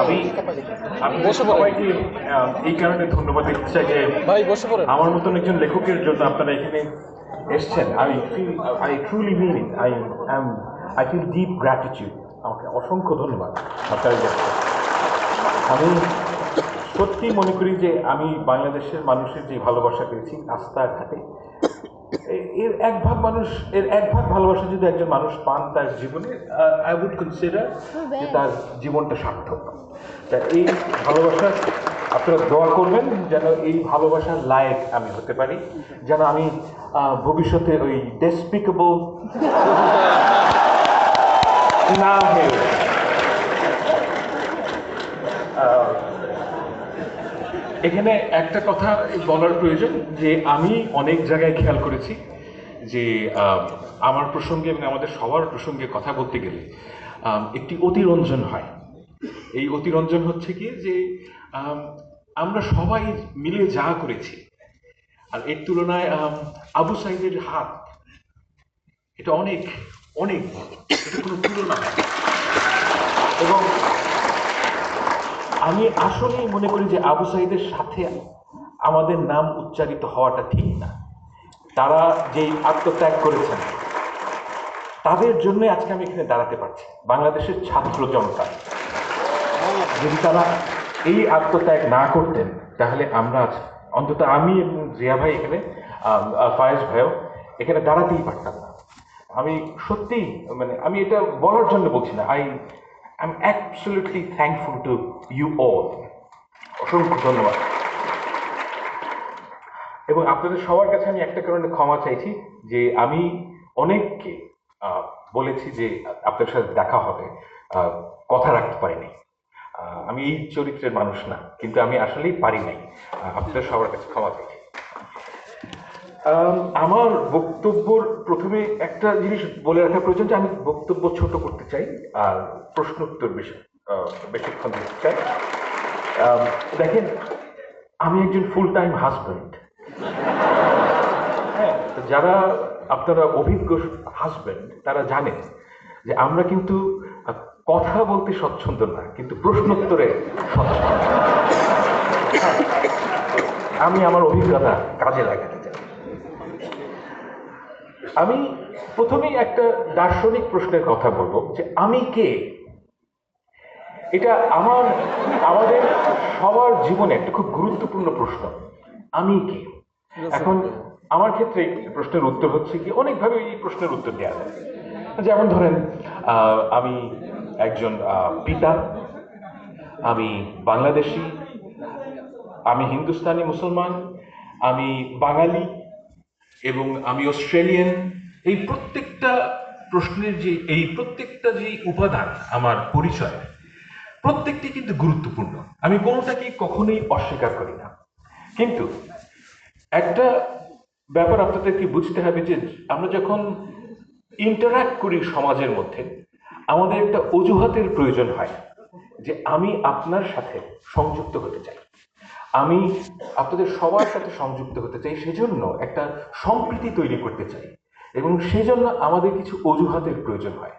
আমি আমি সবাইকে এই কারণে ধন্যবাদ দিতে চাই যে আমার মতন একজন লেখকের জন্য আপনারা এখানে এসছেন। I truly mean it. I feel deep gratitude. আমাকে অসংখ্য ধন্যবাদ আপনারা যে আসছেন। আমি সত্যি মনে করি যে আমি বাংলাদেশের মানুষের যে ভালোবাসা পেয়েছি রাস্তাঘাটে, এর এক ভাগ ভালোবাসা যদি একজন মানুষ পান তার জীবনে, আই উড কনসিডার যে তার জীবনটা সার্থক। তা এই ভালোবাসা আপনারা দোয়া করবেন যেন এই ভালোবাসার লায়ক আমি হতে পারি, যেন আমি ভবিষ্যতে ওই ডেসপিকেবল না হয়ে এখানে একটা কথা বলার প্রয়োজন যে আমি অনেক জায়গায় খেয়াল করেছি যে আমার প্রসঙ্গে এবং আমাদের সবার প্রসঙ্গে কথা বলতে গেলে একটি অতিরঞ্জন হয়। এই অতিরঞ্জন হচ্ছে কি যে আমরা সবাই মিলে যা করেছি, আর এর তুলনায় আবু সাইদের হাত এটা অনেক অনেক বড়, এটা কোনো তুলনা হয়। এবং আমি আসলেই মনে করি যে আবু সাইদের সাথে আমাদের নাম উচ্চারিত হওয়াটা ঠিক না। তারা যেই আত্মত্যাগ করেছেন তাদের জন্য আজকে আমি এখানে দাঁড়াতে পারছি। বাংলাদেশের ছাত্র জনতা যদি তারা এই আত্মত্যাগ না করতেন তাহলে আমরা অন্তত আমি এবং জিয়া ভাই এখানে, ফায়েজ ভাইও এখানে দাঁড়াতেই পারতাম না। আমি সত্যি মানে আমি এটা বলার জন্য বলছি না। I am absolutely thankful to you all. অসংখ্য ধন্যবাদ। এবং আপনাদের সবার কাছে আমি একটা কারণে ক্ষমা চাইছি যে আমি অনেককে বলেছি যে আপনাদের সাথে দেখা হবে, কথা রাখতে পারিনি। আমি এই চরিত্রের মানুষ না, কিন্তু আমি আসলেই পারি নাই। আপনাদের সবার কাছে ক্ষমা চাইছি। আমার বক্তব্যর প্রথমে একটা জিনিস বলে রাখা প্রয়োজন যে আমি বক্তব্য ছোট করতে চাই আর প্রশ্ন উত্তর বেশিক্ষণ দিতে চাই। দেখেন, আমি একজন ফুল টাইম হাজব্যান্ড। হ্যাঁ, যারা আপনারা অভিজ্ঞ হাজব্যান্ড তারা জানেন যে আমরা কিন্তু কথা বলতে স্বচ্ছন্দ না, কিন্তু প্রশ্নোত্তরে স্বচ্ছন্দ। আমি আমার অভিজ্ঞতা কাজে লাগাতে চাই। আমি প্রথমেই একটা দার্শনিক প্রশ্নের কথা বলবো যে আমি কে। এটা আমাদের সবার জীবনে একটা খুব গুরুত্বপূর্ণ প্রশ্ন, আমি কে। এখন আমার ক্ষেত্রে প্রশ্নের উত্তর হচ্ছে কি অনেকভাবে এই প্রশ্নের উত্তর দেওয়া যায়। যেমন ধরেন, আমি একজন পিতা, আমি বাংলাদেশি, আমি হিন্দুস্তানি মুসলমান, আমি বাঙালি এবং আমি অস্ট্রেলিয়ান। এই প্রত্যেকটা প্রশ্নের প্রত্যেকটা যে উপাদান আমার পরিচয়, প্রত্যেকটি কিন্তু গুরুত্বপূর্ণ। আমি কোনোটাকেই কখনোই অস্বীকার করি না। কিন্তু একটা ব্যাপার আপনাদেরকে বুঝতে হবে যে আমরা যখন ইন্টারাক্ট করি সমাজের মধ্যে, আমাদের একটা অজুহাতের প্রয়োজন হয় যে আমি আপনার সাথে সংযুক্ত হতে চাই, আমি আপনাদের সবার সাথে সংযুক্ত হতে চাই, সেজন্য একটা সম্প্রীতি তৈরি করতে চাই, এবং সেজন্য আমাদের কিছু অজুহাতের প্রয়োজন হয়।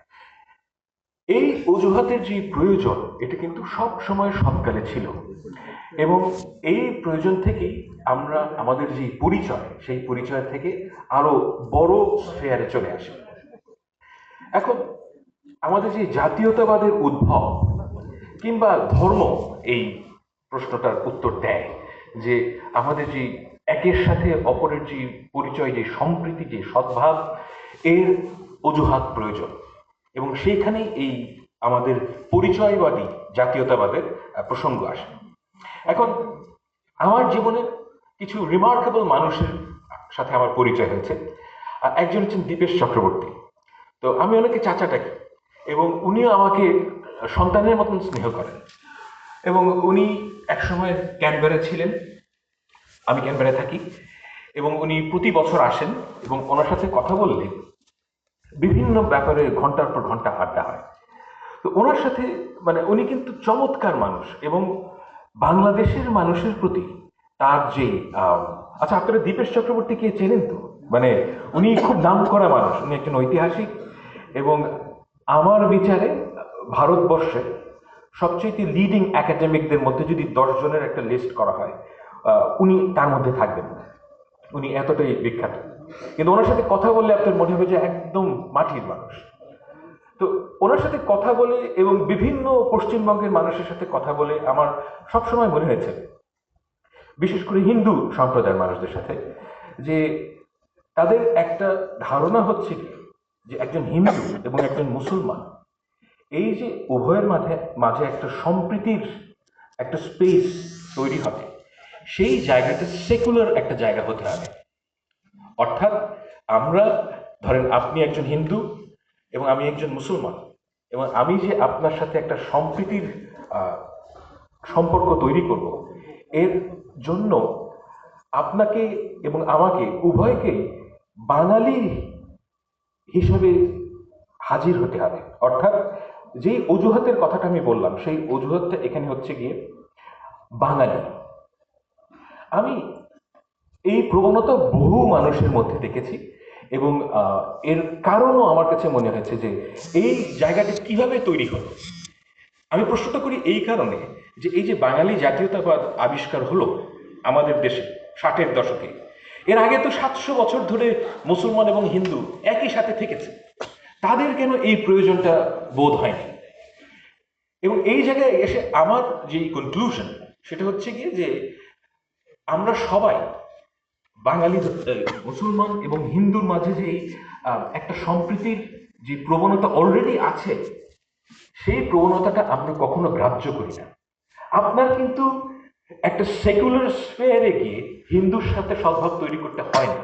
এই অজুহাতের যে প্রয়োজন এটা কিন্তু সব সময় সবকালে ছিল, এবং এই প্রয়োজন থেকেই আমরা আমাদের যে পরিচয় সেই পরিচয় থেকে আরো বড় স্ফেয়ারে চলে আসি। এখন আমাদের যে জাতীয়তাবাদের উদ্ভব কিংবা ধর্ম এই প্রশ্নটার উত্তর দেয় যে আমাদের যে একের সাথে অপরের যে পরিচয়, যে সম্প্রীতি, যে সদ্ভাব, এর অজুহাত প্রয়োজন, এবং সেইখানেই এই আমাদের পরিচয়বাদী জাতীয়তাবাদের প্রসঙ্গ আসে। এখন আমার জীবনে কিছু রিমার্কেবল মানুষের সাথে আমার পরিচয় হয়েছে। একজন হচ্ছেন দীপেশ চক্রবর্তী। তো আমি ওনাকে চাচা ডাকি, এবং উনিও আমাকে সন্তানের মতন স্নেহ করেন। এবং উনি একসময় ক্যানবেরা ছিলেন, আমি ক্যানবেরায় থাকি, এবং উনি প্রতি বছর আসেন, এবং ওনার সাথে কথা বললে বিভিন্ন ব্যাপারে ঘন্টার পর ঘন্টা আড্ডা হয়। তো ওনার সাথে মানে উনি কিন্তু চমৎকার মানুষ, এবং বাংলাদেশের মানুষের প্রতি তার যে আচ্ছা, আপনারা দীপেশ চক্রবর্তীকে চেনেন তো? মানে উনি খুব নাম করা মানুষ, উনি একজন ঐতিহাসিক, এবং আমার বিচারে ভারতবর্ষের সবচেয়ে লিডিং একাডেমিকদের মধ্যে যদি 10 জনের একটা লিস্ট করা হয়, উনি তার মধ্যে থাকবেন না। উনি এতটাই বিখ্যাত। কিন্তু ওনার সাথে কথা বললে আপনার মনে হবে যে একদম মাটির মানুষ। তো ওনার সাথে কথা বলে এবং বিভিন্ন পশ্চিমবঙ্গের মানুষের সাথে কথা বলে আমার সবসময় মনে হয়েছে, বিশেষ করে হিন্দু সম্প্রদায়ের মানুষদের সাথে, যে তাদের একটা ধারণা হচ্ছে কি, যে একজন হিন্দু এবং একজন মুসলমান, এই যে উভয়ের মাঝে মাঝে একটা সম্প্রীতির একটা স্পেস তৈরি হবে, সেই জায়গাটা সেকুলার একটা জায়গা হতে হবে। অর্থাৎ আমরা, ধরেন আপনি একজন হিন্দু এবং আমি একজন মুসলমান, এবং আমি যে আপনার সাথে একটা সম্প্রীতির সম্পর্ক তৈরি করব, এর জন্য আপনাকে এবং আমাকে উভয়কেই বাঙালি হিসাবে হাজির হতে হবে। অর্থাৎ যেই অজুহাতের কথাটা আমি বললাম, সেই অজুহাতটা এখানে হচ্ছে গিয়ে বাঙালি। আমি এই প্রবণতা বহু মানুষের মধ্যে দেখেছি, এবং এর কারণও আমার কাছে মনে হয়েছে যে এই জায়গাটা কিভাবে তৈরি হলো। আমি প্রশ্নটা করি এই কারণে যে এই যে বাঙালি জাতীয়তাবাদ আবিষ্কার হলো আমাদের দেশে 60-এর দশকে, এর আগে তো 700 বছর ধরে মুসলমান এবং হিন্দু একই সাথে থেকেছে, তাদের কেন এই প্রয়োজনটা বোধ হয়নি? এবং এই জায়গায় এসে আমার যে কনক্লুশন, সেটা হচ্ছে গিয়ে যে আমরা সবাই বাঙালি, মুসলমান এবং হিন্দুর মাঝে যে একটা সম্প্রীতির যে প্রবণতা অলরেডি আছে, সেই প্রবণতাটা আমরা কখনো গ্রাহ্য করি না। আপনার কিন্তু একটা সেকুলার স্ফেয়ারে গিয়ে হিন্দুর সাথে সদ্ভাব তৈরি করতে হয় না।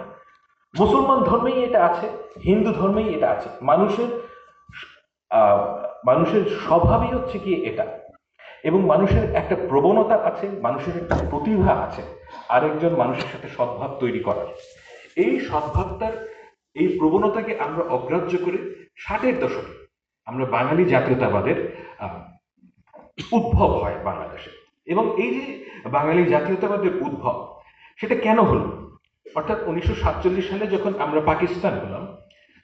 মুসলমান ধর্মেই এটা আছে, হিন্দু ধর্মেই এটা আছে। মানুষের স্বভাবই হচ্ছে কি এটা, এবং মানুষের একটা প্রবণতা আছে, মানুষের একটা প্রতিভা আছে আরেকজন মানুষের সাথে সদ্ভাব তৈরি করার। এই সদ্ভাবটার এই প্রবণতাকে আমরা অগ্রাহ্য করে 60-এর দশকে আমরা বাঙালি জাতীয়তাবাদের উদ্ভব হয় বাংলাদেশে। এবং এই যে বাঙালি জাতীয়তাবাদের উদ্ভব, সেটা কেন হলো? অর্থাৎ 1947 সালে যখন আমরা পাকিস্তান হলাম,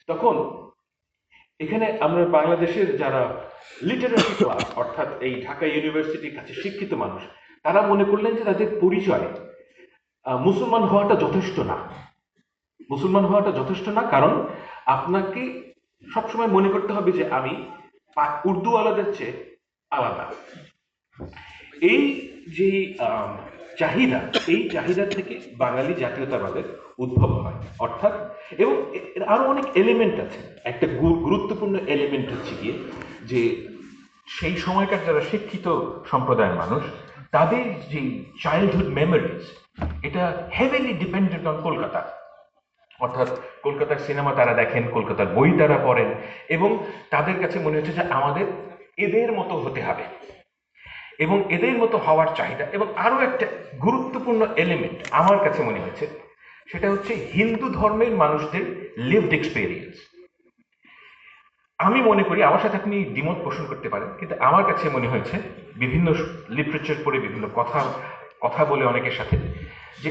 তখন এখানে আমরা বাংলাদেশের যারা লিটারেসি ক্লাস, অর্থাৎ এই ঢাকা ইউনিভার্সিটির কাছে শিক্ষিত মানুষ, তারা মনে করলেন যে তাদের পরিচয় মুসলমান হওয়াটা যথেষ্ট না। মুসলমান হওয়াটা যথেষ্ট না, কারণ আপনাকে সবসময় মনে করতে হবে যে আমি উর্দু আলাদের চেয়ে আলাদা। এই যে চাহিদা, এই চাহিদা থেকে বাঙালি জাতীয়তাবাদের উদ্ভব হয়। অর্থাৎ, এবং আরো অনেক এলিমেন্ট আছে। একটা গুরুত্বপূর্ণ এলিমেন্ট হচ্ছে গিয়ে যে সেই সময়কার যারা শিক্ষিত সম্প্রদায়ের মানুষ, তাদের যে চাইল্ডহুড মেমোরিজ, এটা হেভিলি ডিপেন্ডেন্ট অন কলকাতা। অর্থাৎ কলকাতার সিনেমা তারা দেখেন, কলকাতার বই তারা পড়েন, এবং তাদের কাছে মনে হচ্ছে যে আমাদের এদের মতো হতে হবে, এবং এদের মতো হওয়ার চাহিদা। এবং আরো একটা গুরুত্বপূর্ণ এলিমেন্ট আমার কাছে মনে হয়েছে, সেটা হচ্ছে হিন্দু ধর্মের মানুষদের লিভড এক্সপেরিয়েন্স। আমি মনে করি, আমার সাথে আপনি দ্বিমত পোষণ করতে পারেন, কিন্তু আমার কাছে মনে হয়েছে বিভিন্ন লিটারেচার পড়ে, বিভিন্ন কথা বলে অনেকের সাথে, যে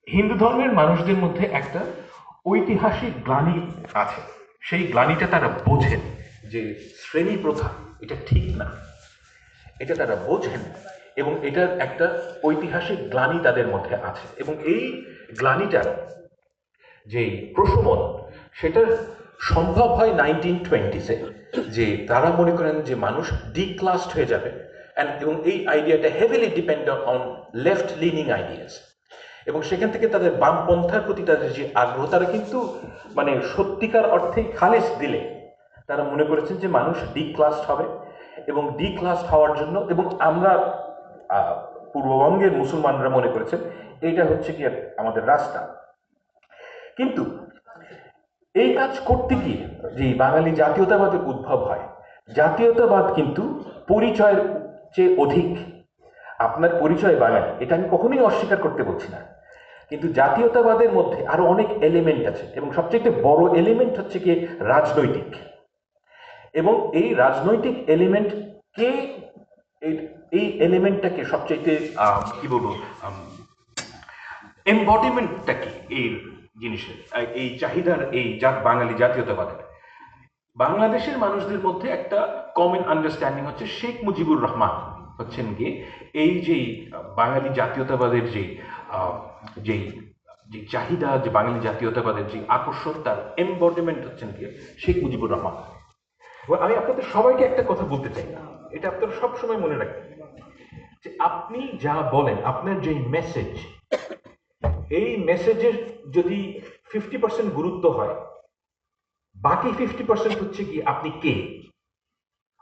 হিন্দু ধর্মের মানুষদের মধ্যে একটা ঐতিহাসিক গ্লানি আছে। সেই গ্লানিটা তারা বোঝেন যে শ্রেণী প্রথা এটা ঠিক না, এটা তারা বোঝেন, এবং এটার একটা ঐতিহাসিক গ্লানি তাদের মধ্যে আছে। এবং এই গ্লানিটার যে প্রশমন, সেটা সম্ভব হয় 1920-এ, যে তারা মনে করেন যে মানুষ ডিক্লাসড হয়ে যাবে, এবং এই আইডিয়াটা heavily dependent on left lining ideas. এবং সেখান থেকে তাদের বামপন্থার প্রতি তাদের যে আগ্রহ, তারা কিন্তু মানে সত্যিকার অর্থেই খালেস দিলে তারা মনে করেছেন যে মানুষ ডিক্লাসড হবে, এবং ডিক্লাসড হওয়ার জন্য, এবং আমরা পূর্ববঙ্গের মুসলমানরা মনে করেছেন এইটা হচ্ছে কি আমাদের রাস্তা। কিন্তু এই কাজ করতে গিয়ে যে বাঙালি জাতীয়তাবাদের উদ্ভব হয়, জাতীয়তাবাদ কিন্তু পরিচয়ের চেয়ে অধিক। আপনার পরিচয় বাঙালি, এটা আমি কখনোই অস্বীকার করতে বলছি না, কিন্তু জাতীয়তাবাদের মধ্যে আরো অনেক এলিমেন্ট আছে, এবং সবচেয়ে বড় এলিমেন্ট হচ্ছে কি রাজনৈতিক। এবং এই রাজনৈতিক এলিমেন্টকে, এই এলিমেন্টটাকে সবচেয়ে কি বলবো, এমবডিমেন্টটা কি এই জিনিসের, এই চাহিদার, এই বাঙালি জাতীয়তাবাদের, বাংলাদেশের মানুষদের মধ্যে একটা কমন আন্ডারস্ট্যান্ডিং হচ্ছে শেখ মুজিবুর রহমান হচ্ছেন গিয়ে এই যে বাঙালি জাতীয়তাবাদের যেই যে চাহিদা, যে বাঙালি জাতীয়তাবাদের যে আকর্ষণ, তার এমবডিমেন্ট হচ্ছেন গিয়ে শেখ মুজিবুর রহমান। এবং আমি আপনাদের সবাইকে একটা কথা বলতে চাই, এটা আপনারা সবসময় মনে রাখবেন, যে আপনি যা বলেন, আপনার যে মেসেজ, এই মেসেজের যদি 50% গুরুত্ব হয়, বাকি 50% হচ্ছে কি আপনি কে।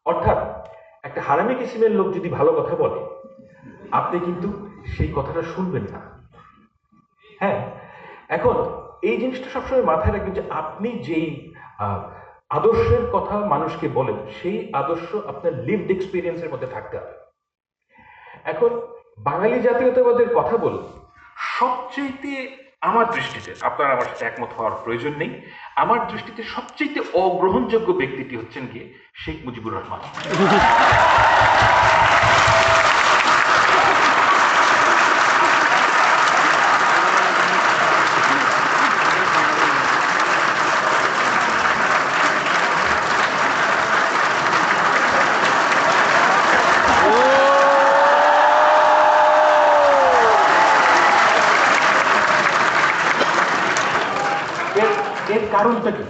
অর্থাৎ একটা হারামি কিসিমের লোক যদি ভালো কথা বলে, আপনি কিন্তু সেই কথাটা শুনবেন না। হ্যাঁ, এখন এই জিনিসটা সবসময় মাথায় রাখবেন যে আপনি যেই আদর্শের কথা মানুষকে বলেন, সেই আদর্শ আপনার লিভড এক্সপিরিয়েন্সের মধ্যে থাকতে হবে। এখন বাঙালি জাতীয়তাবাদের কথা বল, সবচেয়ে আমার দৃষ্টিতে, আপনার আমার সাথে একমত হওয়ার প্রয়োজন নেই, আমার দৃষ্টিতে সবচেয়ে অগ্রহণযোগ্য ব্যক্তিটি হচ্ছেন গিয়ে শেখ মুজিবুর রহমান। এর কারণটা কি?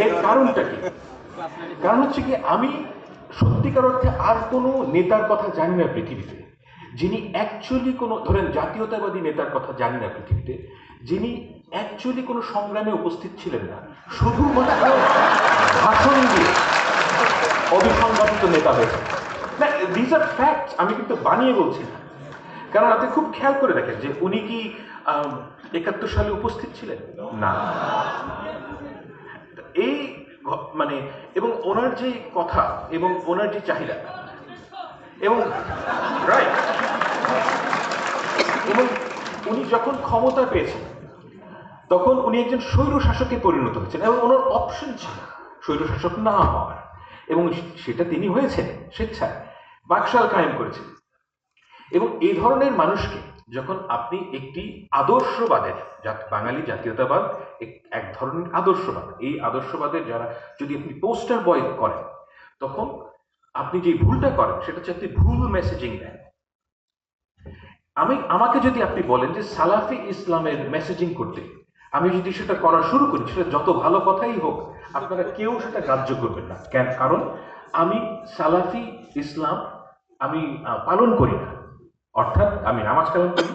এর কারণটা কি? কারণ হচ্ছে কি, আমি সত্যিকার অর্থে আর কোনো নেতার কথা জানি না পৃথিবীতে, যিনি অ্যাকচুয়ালি কোনো, ধরেন জাতীয়তাবাদী নেতার কথা জানি না পৃথিবীতে, যিনি অ্যাকচুয়ালি কোনো সংগ্রামে উপস্থিত ছিলেন না, শুধুমাত্র ভাষণ দিয়ে অবিসংবাদিত নেতা হয়েছে। না, দিস আর ফ্যাক্টস, আমি কিন্তু বানিয়ে বলছি না। কারণ আপনি খুব খেয়াল করে দেখেন যে উনি কি 71 সালে উপস্থিত ছিলেন না। এই মানে, এবং ওনার যে কথা এবং ওনার যে চাহিদা, এবং রাইট, এবং উনি যখন ক্ষমতা পেয়েছেন তখন উনি একজন স্বৈর শাসকে পরিণত হয়েছেন, এবং ওনার অপশন ছিল স্বৈর শাসক না হওয়ার, এবং সেটা তিনি হয়েছেন স্বেচ্ছায়, বাকশাল কায়েম করেছেন। এবং এই ধরনের মানুষকে যখন আপনি একটি আদর্শবাদের, বাঙালি জাতীয়তাবাদ এক ধরনের আদর্শবাদ, এই আদর্শবাদের যারা যদি আপনি পোস্টার বয় করেন, তখন আপনি যে ভুলটা করেন সেটা হচ্ছে আপনি ভুল মেসেজিং দেন। আমাকে যদি আপনি বলেন যে সালাফি ইসলামের মেসেজিং করতে, আমি যদি সেটা করা শুরু করি, সেটা যত ভালো কথাই হোক, আপনারা কেউ সেটা গ্রাহ্য করবেন না। কেন? কারণ আমি সালাফি ইসলাম আমি পালন করি না। অর্থাৎ আমি নামাজ কালাম করি,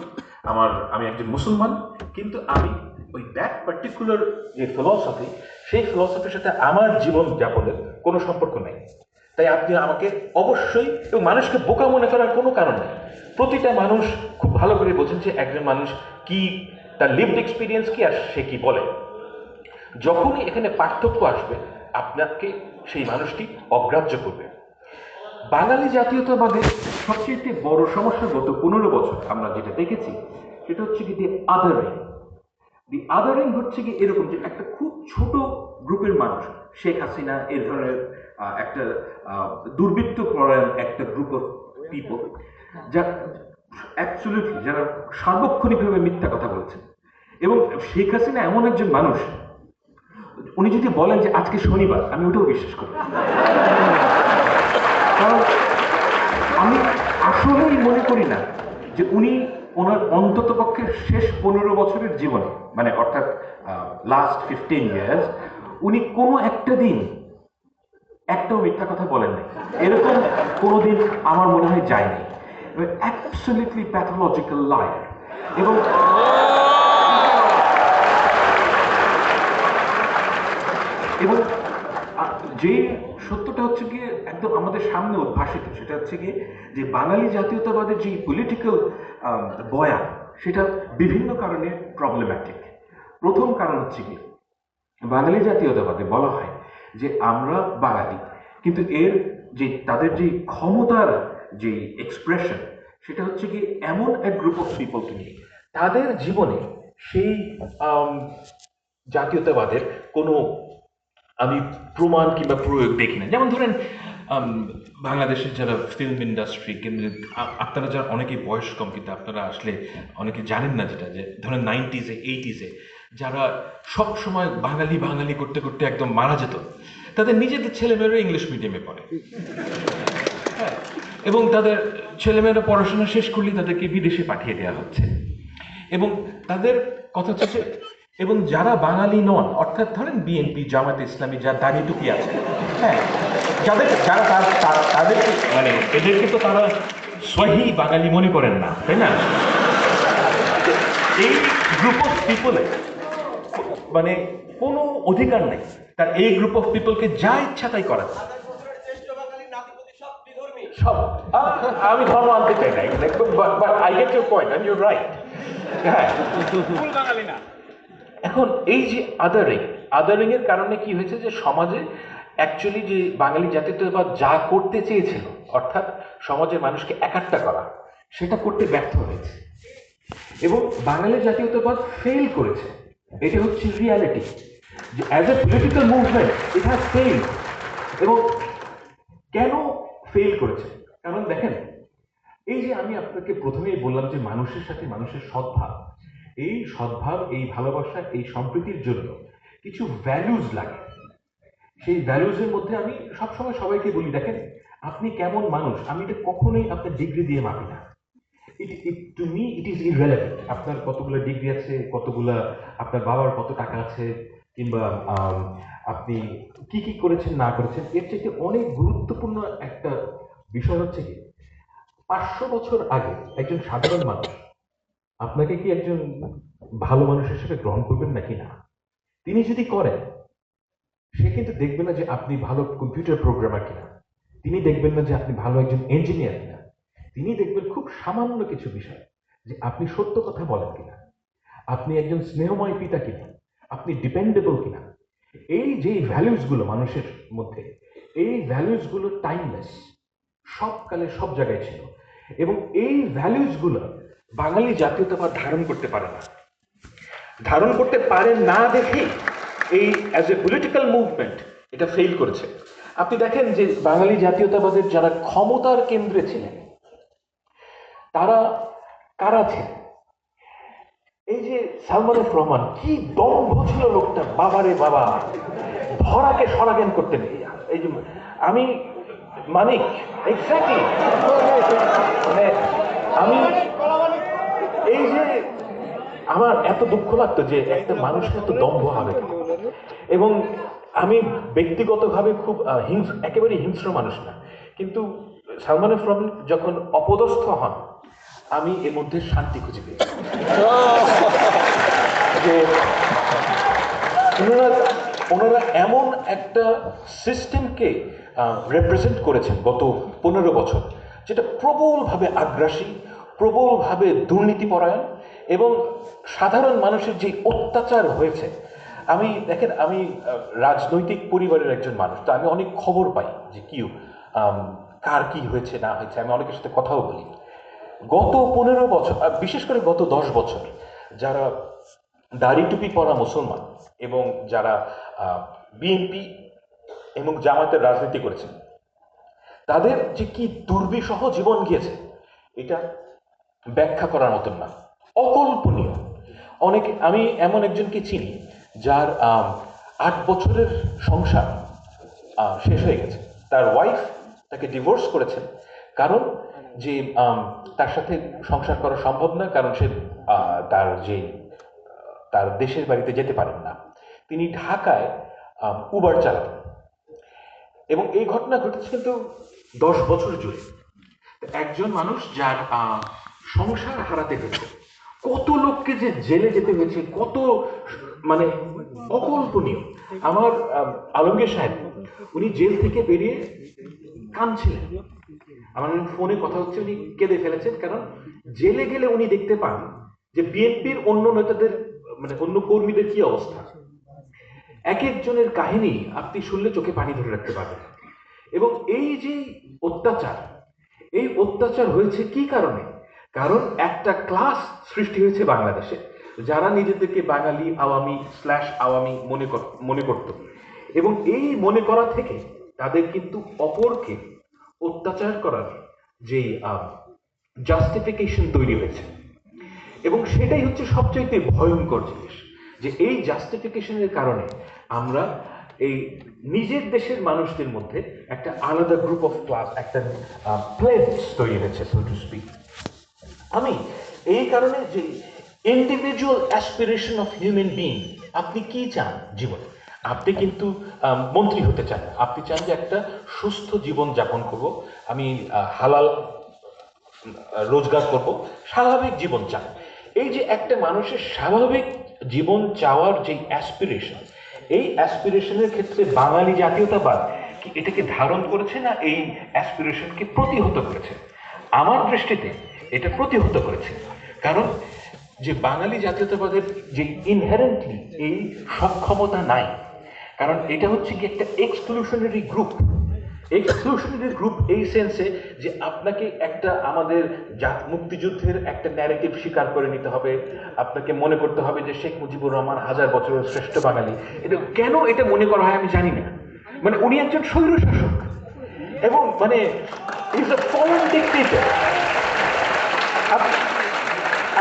আমি একজন মুসলমান, কিন্তু আমি ওই দ্যাট পার্টিকুলার যে ফিলসফি, সেই ফিলসফির সাথে আমার জীবন যাপনের কোনো সম্পর্ক নেই। তাই আপনি আমাকে অবশ্যই, এবং মানুষকে বোকা মনে করার কোনো কারণ নেই। প্রতিটা মানুষ খুব ভালো করে বোঝেন যে একজন মানুষ কি, তার লিভড এক্সপিরিয়েন্স কি, আর সে কি বলে। যখনই এখানে পার্থক্য আসবে, আপনাকে সেই মানুষটি অগ্রাহ্য করবে। বাঙালি জাতীয়তাবাদের সবচেয়ে বড় সমস্যা গত 15 বছর আমরা যেটা দেখেছি, সেটা হচ্ছে কি দি আদারিং হচ্ছে কি এরকম, যে একটা খুব ছোট গ্রুপের মানুষ, শেখ হাসিনা এই ধরনের একটা দুর্বৃত্ত পরায়ণ একটা গ্রুপ অফ পিপল, যা অ্যাবসলিউটলি, যারা সার্বক্ষণিকভাবে মিথ্যা কথা বলছেন। এবং শেখ হাসিনা এমন একজন মানুষ, উনি যদি বলেন যে আজকে শনিবার, আমি ওটাও বিশ্বাস করি। কারণ আমি আসলেই মনে করি না যে উনি ওনার অন্তত পক্ষে শেষ 15 বছরের জীবনে, মানে অর্থাৎ লাস্ট 15 ইয়ার্স, উনি কোনো একটা দিন একটাও মিথ্যা কথা বলেন নাই। এরকম কোনোদিন আমার মনে হয় যায়নি। Absolutely pathological liar. এবং যে সত্যটা হচ্ছে গিয়ে একদম আমাদের সামনে উদ্ভাসিত, সেটা হচ্ছে গিয়ে যে বাঙালি জাতীয়তাবাদের যে পলিটিক্যাল বয়ান, সেটা বিভিন্ন কারণে প্রবলেম্যাটিক। প্রথম কারণ হচ্ছে কি, বাঙালি জাতীয়তাবাদে বলা হয় যে আমরা বাঙালি, কিন্তু এর যে তাদের যে ক্ষমতার যে এক্সপ্রেশন, সেটা হচ্ছে কি এমন এক গ্রুপ অফ পিপলকে নিয়ে, তাদের জীবনে সেই জাতীয়তাবাদের কোনো আমি প্রমাণ কিংবা প্রয়োগ দেখি না। যেমন ধরেন বাংলাদেশের যারা ফিল্ম ইন্ডাস্ট্রি কেন্দ্রে, আপনারা যারা অনেকেই বয়স কম, কিন্তু আপনারা আসলে অনেকে জানেন না যেটা, যে ধরেন 90s-এ 80s-এ যারা সব সময় বাঙালি বাঙালি করতে করতে একদম মারা যেত, তাদের নিজেদের ছেলেমেয়েরা ইংলিশ মিডিয়ামে পড়ে। হ্যাঁ, এবং তাদের ছেলেমেয়েরা পড়াশোনা শেষ করলেই তাদেরকে বিদেশে পাঠিয়ে দেওয়া হচ্ছে। এবং তাদের কথা হচ্ছে যে, এবং যারা বাঙালি নন, অর্থাৎ ধরেন বিএনপি, জামাতে ইসলামী, যার দাড়ি টুপি আছে, হ্যাঁ, যারা তাদেরকে মানে এদেরকে তো তারা সহি বাঙালি মনে করেন না, তাই না? এই গ্রুপ অফ পিপলের মানে কোনো অধিকার নেই তার এই গ্রুপ অফ পিপলকে যা ইচ্ছা তাই করা। সব আমি ধর্ম আনতে চাই না এখানে, but I get your point and you're right. হ্যাঁ, বাঙালি না। এখন এই যে আদারিং এর কারণে কি হয়েছে যে সমাজে অ্যাকচুয়ালি যে বাঙালি জাতীয়তাবাদ যা করতে চেয়েছিল, অর্থাৎ সমাজের মানুষকে একাট্টা করা, সেটা করতে ব্যর্থ হয়েছে এবং বাঙালি জাতীয়তাবাদ ফেল করেছে। এটা হচ্ছে রিয়ালিটি, যে as a political movement it has fail. এবং কেন ফেল করেছে? কারণ দেখেন, এই যে আমি আপনাকে প্রথমেই বললাম যে মানুষের সাথে মানুষের সদ্ভাব, এই সদ্ভাব, এই ভালোবাসা, এই সম্প্রীতির জন্য কিছু ভ্যালুজ লাগে। সেই ভ্যালুজের মধ্যে আমি সবসময় সবাইকে বলি, দেখেন আপনি কেমন মানুষ, আমি এটা কখনোই আপনার ডিগ্রি দিয়ে মাপি না। To me it is irrelevant. আপনার কতগুলো ডিগ্রি আছে, কতগুলা আপনার বাবার কত টাকা আছে, কিংবা আপনি কি কি করেছেন না করেছেন, এর থেকে অনেক গুরুত্বপূর্ণ একটা বিষয় হচ্ছে কি, 500 বছর আগে একজন সাধারণ মানুষ আপনাকে কি একজন ভালো মানুষ হিসেবে গ্রহণ করবেন নাকি না? তিনি যদি করেন, সে কিন্তু দেখবে না যে আপনি ভালো কম্পিউটার প্রোগ্রামার কিনা, তিনি দেখবেন না যে আপনি ভালো একজন ইঞ্জিনিয়ার কিনা, তিনি দেখবেন খুব সামান্য কিছু বিষয়, যে আপনি সত্য কথা বলেন কিনা, আপনি একজন স্নেহময় পিতা কিনা, আপনি ডিপেন্ডেবল কিনা। এই যে ভ্যালুসগুলো মানুষের মধ্যে, এই ভ্যালুসগুলো টাইমলেস, সব কালে সব জায়গায় ছিল। এবং এই ভ্যালুসগুলো বাঙালি জাতীয়তাবাদ ধারণ করতে পারে না, ধারণ করতে পারে না দেখে এই অ্যাজ এ পলিটিক্যাল মুভমেন্ট এটা ফেল করেছে। আপনি দেখেন যে বাঙালি জাতীয়তাবাদের যারা ক্ষমতার কেন্দ্রে ছিলেন, তারা কারা ছিলেন? এই যে সালমান এফ রহমান, কি দম্ভ ছিল লোকটা, বাবারে বাবা, ধরাকে সরাজ্ঞান করতেন। এই যে আমি মানিক, এক্স্যাক্টলি, মানে আমি এই যে আমার এত দুঃখ লাগতো যে একটা মানুষের এত দম্ভ হবে। এবং আমি ব্যক্তিগতভাবে খুব একেবারে হিংস্র মানুষ না, কিন্তু সালমান এফ রহমান যখন অপদস্থ হন, আমি এর মধ্যে শান্তি খুঁজে পেয়েছি। যে ওনারা এমন একটা সিস্টেমকে রিপ্রেজেন্ট করেছেন গত 15 বছর, যেটা প্রবলভাবে আগ্রাসী, প্রবলভাবে দুর্নীতিপরায়ণ, এবং সাধারণ মানুষের যে অত্যাচার হয়েছে। আমি দেখেন, আমি রাজনৈতিক পরিবারের একজন মানুষ, তো আমি অনেক খবর পাই যে কি কার কি হয়েছে না হয়েছে, আমি অনেকের সাথে কথাও বলি। গত 15 বছর, বিশেষ করে গত 10 বছর, যারা দাড়ি টুপি পরা মুসলমান এবং যারা বিএনপি এবং জামাতের রাজনীতি করেছেন, তাদের যে কি দুর্বিষহ জীবন গিয়েছে, এটা ব্যাখ্যা করার মতন না, অকল্পনীয়। আমি এমন একজনকে চিনি যার 8 বছরের সংসার শেষ হয়ে গেছে। তার ওয়াইফ তাকে ডিভোর্স করেছেন, কারণ যে তার সাথে সংসার করা সম্ভব না, কারণ সে তার দেশের বাড়িতে যেতে পারেন না। তিনি ঢাকায় উবার চালাতেন, এবং এই ঘটনা ঘটেছে কিন্তু 10 বছর জুড়ে। একজন মানুষ যার সংসার হারাতে হয়েছে, কত লোককে যে জেলে যেতে হয়েছে, কত মানে অকল্পনীয়। আমার আলমগীর সাহেব, উনি জেল থেকে বেরিয়ে কাঁদছিলেন, আমার ফোনে কথা হচ্ছে, উনি কেঁদে ফেলেছেন, কারণ জেলে গেলে উনি দেখতে পান যে বিএনপির অন্য নেতাদের, মানে অন্য কর্মীদের কি অবস্থা। এক একজনের কাহিনী আপনি শুনলে চোখে পানি ধরে রাখতে পারবেন। এবং এই যে অত্যাচার, এই অত্যাচার হয়েছে কি কারণে? কারণ একটা ক্লাস সৃষ্টি হয়েছে বাংলাদেশে, যারা নিজেদেরকে বাঙালি, আওয়ামী মনে করত, এবং এই মনে করা থেকে তাদের কিন্তু অপরকে অত্যাচার করার যে জাস্টিফিকেশন তৈরি হয়েছে, এবং সেটাই হচ্ছে সবচেয়ে ভয়ঙ্কর জিনিস। যে এই জাস্টিফিকেশনের কারণে আমরা এই নিজের দেশের মানুষদের মধ্যে একটা আলাদা গ্রুপ অফ ক্লাস, একটা প্লেস তৈরি হয়েছে, সো টু স্পিক। আমি এই কারণে যে individual aspiration of human being, আপনি কি চান জীবনে? আপনি কিন্তু মন্ত্রী হতে চান, আপনি চান যে একটা সুস্থ জীবন যাপন করব, আমি হালাল রোজগার করব, স্বাভাবিক জীবন চান। এই যে একটা মানুষের স্বাভাবিক জীবন চাওয়ার যে অ্যাসপিরেশন, এই অ্যাসপিরেশনের ক্ষেত্রে বাঙালি জাতীয়তাবাদ কি এটাকে ধারণ করেছে না এই অ্যাসপিরেশনকে প্রতিহত করেছে? আমার দৃষ্টিতে এটা প্রতিহত করেছে। কারণ যে বাঙালি জাতীয়তাবাদের যে ইনহেরেন্টলি এই সক্ষমতা নাই, কারণ এটা হচ্ছে কি একটা এক্সক্লুশনারি গ্রুপ। এক্সক্লুশনারি গ্রুপ এই সেন্সে যে আপনাকে একটা আমাদের মুক্তিযুদ্ধের একটা ন্যারেটিভ স্বীকার করে নিতে হবে, আপনাকে মনে করতে হবে যে শেখ মুজিবুর রহমান 1000 বছরের শ্রেষ্ঠ বাঙালি। এটা কেন এটা মনে করা হয় আমি জানি না। মানে উনি একজন স্বৈরশাসক এবং মানে ইজ আ ফরেন ডিক্টেটর।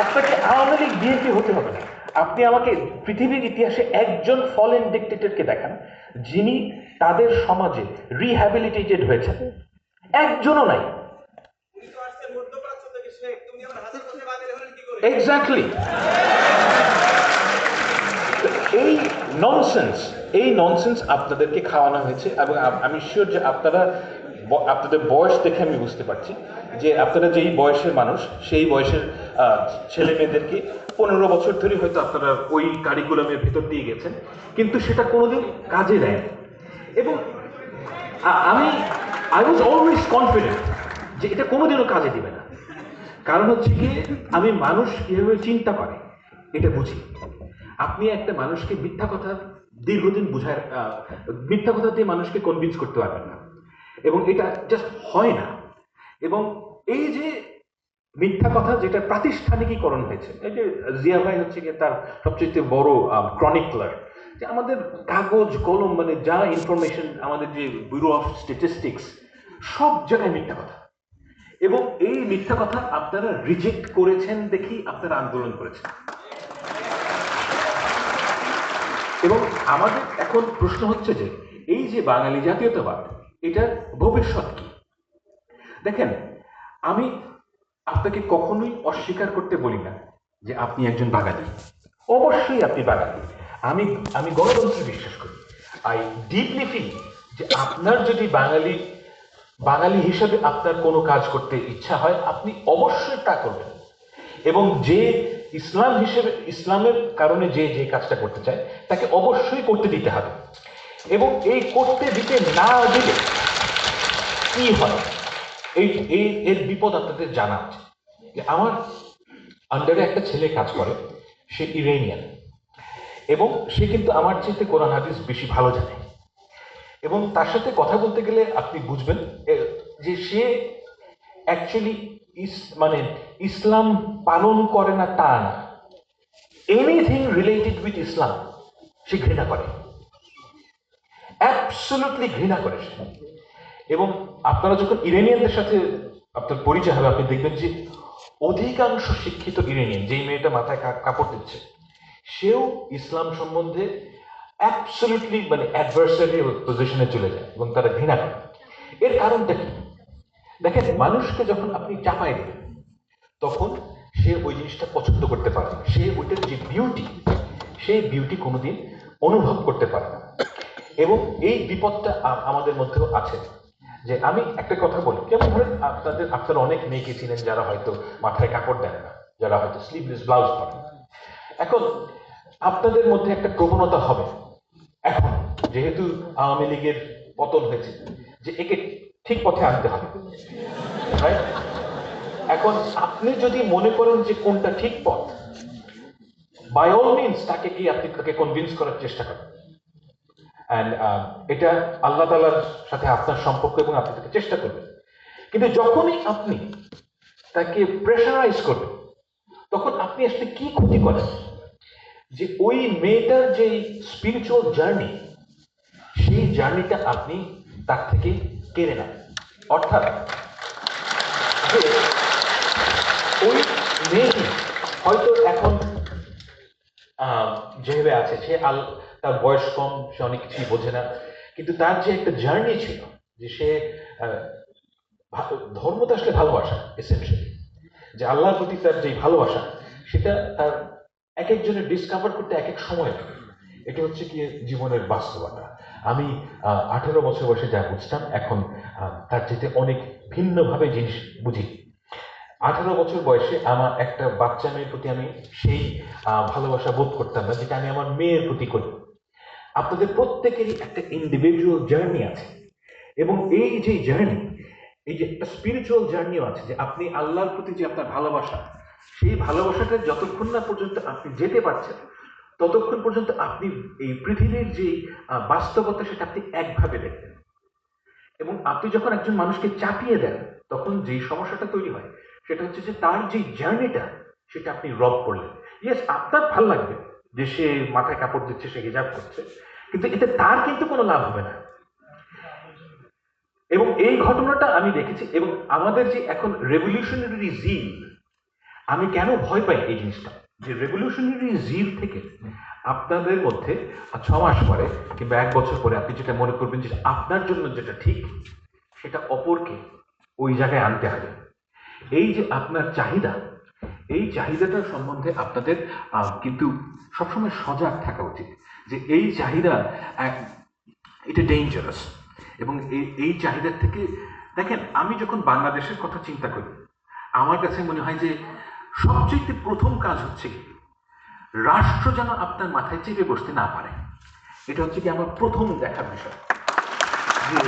আপনাকে আওয়ামী লীগ বিএনপি হতে হবে না, আপনি আমাকে পৃথিবীর ইতিহাসে একজন ফরেন ডিক্টেটরকে দেখান যিনি তাদের সমাজে রিহ্যাবিলিটেটেড হয়েছেন। একজনও নাই। এক্স্যাক্টলি। এই ননসেন্স আপনাদেরকে খাওয়ানো হয়েছে এবং আমি শিওর যে আপনাদের বয়স দেখে আমি বুঝতে পারছি যে আপনারা যেই বয়সের মানুষ, সেই বয়সের ছেলে মেয়েদেরকে 15 বছর ধরে হয়তো আপনারা ওই কারিকুলামের ভেতর দিয়ে গেছেন, কিন্তু সেটা কোনোদিন কাজে দেয়। এবং আই ওয়াজ অলওয়েজ কনফিডেন্ট যে এটা কোনোদিনও কাজে দিবে না। কারণ হচ্ছে কি, আমি মানুষ কিভাবে চিন্তা করে এটা বুঝি। আপনি একটা মানুষকে মিথ্যা কথা দীর্ঘদিন মিথ্যা কথা দিয়ে মানুষকে কনভিন্স করতে পারবেন না, এবং এটা জাস্ট হয় না। এবং এই যে মিথ্যা কথা যেটা প্রাতিষ্ঠানিকীকরণ হয়েছে, এই যে জিয়া ভাই হচ্ছে কি তার সবচেয়ে বড় ক্রনিকলার, যে আমাদের কাগজ কলম মানে যা ইনফরমেশন, আমাদের যে ব্যুরো অফ স্ট্যাটিস্টিক্স, সব জায়গায় মিথ্যা কথা। এবং এই মিথ্যা কথা আপনারা রিজেক্ট করেছেন দেখেই আপনারা আন্দোলন করেছেন। এবং আমাদের এখন প্রশ্ন হচ্ছে যে এই যে বাঙালি জাতীয়তাবাদ, এটার ভবিষ্যৎ কি? দেখেন, আমি আপনাকে কখনোই অস্বীকার করতে বলি না যে আপনি একজন বাঙালি, অবশ্যই আপনি বাঙালি। আমি গণতন্ত্রে বিশ্বাস করি। আই ডিপলি ফিল যে আপনার যদি বাঙালি হিসেবে আপনার কোনো কাজ করতে ইচ্ছা হয়, আপনি অবশ্যই তা করবেন। এবং যে ইসলামের কারণে যে কাজটা করতে চায় তাকে অবশ্যই করতে দিতে হবে। এবং এই করতে দিতে না দিলে কি হয়, এর বিপদ আপনাদের জানা আছে। আমার আন্ডারে একটা ছেলে কাজ করে, সে ইরানিয়ান, এবং সে কিন্তু আমার চেয়ে কোরআন হাদিস বেশি ভালো জানে। এবং তার সাথে কথা বলতে গেলে আপনি বুঝবেন যে সে অ্যাকচুয়ালি মানে ইসলাম পালন করে না তা না, এনিথিং রিলেটেড উইথ ইসলাম সে ঘৃণা করে, অ্যাবসলিউটলি ঘৃণা করে সে। এবং আপনারা যখন ইরানিয়ানদের সাথে আপনার পরিচয় হবে, আপনি দেখবেন যে অধিকাংশ শিক্ষিত ইরানিয়ান, যেই মেয়েটা মাথায় কাপড় দিচ্ছে, সেও ইসলাম সম্বন্ধে অ্যাবসলিউটলি মানে অ্যাডভার্সারি পজিশনে চলে যায় এবং তারা ঘৃণা করে। এর কারণটা কি? দেখেন, মানুষকে যখন আপনি চাপায় দেবেন তখন সে ওই জিনিসটা পছন্দ করতে পারে না, সে ওইটার যে বিউটি, সেই বিউটি কোনোদিন অনুভব করতে পারে না। এবং এই বিপদটা আমাদের মধ্যেও আছে। যে আমি একটা কথা বলি, যেমন ধরেন আপনারা অনেক মেয়েকে ছিলেন যারা হয়তো মাথায় কাপড় দেন না, যারা হয়তো স্লিভলেস ব্লাউজ পরেন। এখন আপনাদের মধ্যে একটা প্রবণতা হবে এখন, যেহেতু আওয়ামী লীগের পতন হয়েছে, যে একে ঠিক পথে আনতে হবে। এখন আপনি যদি মনে করেন যে কোনটা ঠিক পথ, বাই অল মিনস তাকে কনভিন্স করার চেষ্টা করেন। অ্যান্ড এটা আল্লাহ তাআলার সাথে আপনার সম্পর্ক, এবং আপনি তাকে চেষ্টা করবেন। কিন্তু যখনই আপনি তাকে প্রেশারাইজ করবেন, তখন আপনি আসলে কি ক্ষতি করেন? যে ওই মেয়েটার যে স্পিরিচুয়াল জার্নি, সেই জার্নিটা আপনি তার থেকে কেড়ে নেন। অর্থাৎ যে ওই মেয়েটি হয়তো এখন যেভাবে আছে, তার বয়স কম, সে অনেক কিছুই বোঝে না, কিন্তু তার যে একটা জার্নি ছিল, যে সে আহ, ধর্ম তো আসলে ভালোবাসা এসেনশিয়ালি, যে আল্লাহর প্রতি তার যে ভালোবাসা, সেটা তার এক একজনের ডিসকভার করতে এক এক সময় লাগে। এটা হচ্ছে কি জীবনের বাস্তবতা। আমি 18 বছর বয়সে যা বুঝতাম, এখন তার চাইতে অনেক ভিন্নভাবে জিনিস বুঝি। 18 বছর বয়সে আমার একটা বাচ্চা মেয়ের প্রতি আমি সেই ভালোবাসা বোধ করতাম না, যেটা আমি আমার মেয়ের প্রতি করি। আপনাদের প্রত্যেকেরই একটা ইন্ডিভিজুয়াল জার্নি আছে, এবং এই যে জার্নি, এই যে একটা স্পিরিচুয়াল জার্নিও আছে, যে আপনি আল্লাহর প্রতি যে আপনার ভালোবাসা, সেই ভালোবাসাটা যতক্ষণ না পর্যন্ত আপনি যেতে পারছেন, ততক্ষণ পর্যন্ত আপনি এই পৃথিবীর যে বাস্তবতা, সেটা আপনি একভাবে দেখবেন। এবং আপনি যখন একজন মানুষকে চাপিয়ে দেন, তখন যেই সমস্যাটা তৈরি হয়, সেটা হচ্ছে যে তার যে জার্নিটা, সেটা আপনি রব করলেন। ইয়েস, আপনার ভাল লাগবে যে সে মাথায় কাপড় দিচ্ছে, সে হিজাব করছে, কিন্তু এতে তার কিন্তু কোনো লাভ হবে না। এবং এই ঘটনাটা আমি দেখেছি। এবং আমাদের যে এখন রেভলিউশনারি জিল, আমি কেন ভয় পাই এই জিনিসটা, যে রেভলিউশনারি জিল থেকে আপনাদের মধ্যে 6 মাস পরে কিংবা 1 বছর পরে আপনি যেটা মনে করবেন যে আপনার জন্য যেটা ঠিক, সেটা অপরকে ওই জায়গায় আনতে হবে। এই যে আপনার চাহিদা, এই চাহিদাটার সম্বন্ধে আপনাদের কিন্তু সবসময় সজাগ থাকা উচিত, যে এই চাহিদা এটা ডেঞ্জারাস। এবং এই চাহিদার থেকে, দেখেন, আমি যখন বাংলাদেশের কথা চিন্তা করি, আমার কাছে মনে হয় যে সবচেয়ে প্রথম কাজ হচ্ছে কি, রাষ্ট্র যেন আপনার মাথায় চেপে বসতে না পারে। এটা হচ্ছে কি আমার প্রথম দেখার বিষয়, যে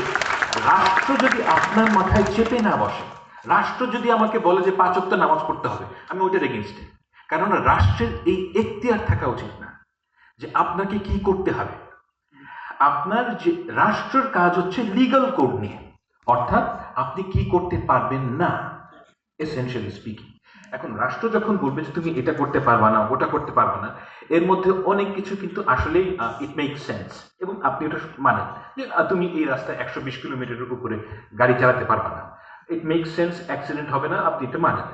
রাষ্ট্র যদি আপনার মাথায় চেপে না বসে, রাষ্ট্র যদি আমাকে বলে যে 5 ওয়াক্ত নামাজ পড়তে হবে, আমি ওইটার এগেইনস্টে। কেননা রাষ্ট্রের এই এখতিয়ার থাকা উচিত না যে আপনাকে কি করতে হবে। আপনার যে রাষ্ট্রের কাজ হচ্ছে লিগ্যাল কোড নিয়ে, অর্থাৎ আপনি কি করতে পারবেন না, এসেনশিয়ালি স্পিকিং। এখন রাষ্ট্র যখন বলবে যে তুমি এটা করতে পারবা না, ওটা করতে পারবা না, এর মধ্যে অনেক কিছু কিন্তু আসলেই ইট মেক সেন্স, এবং আপনি ওটা মানেন যে তুমি এই রাস্তায় 120 কিলোমিটারের উপরে গাড়ি চালাতে পারবা না, ইট মেক সেন্স, অ্যাক্সিডেন্ট হবে না, আপনি এটা মানেন।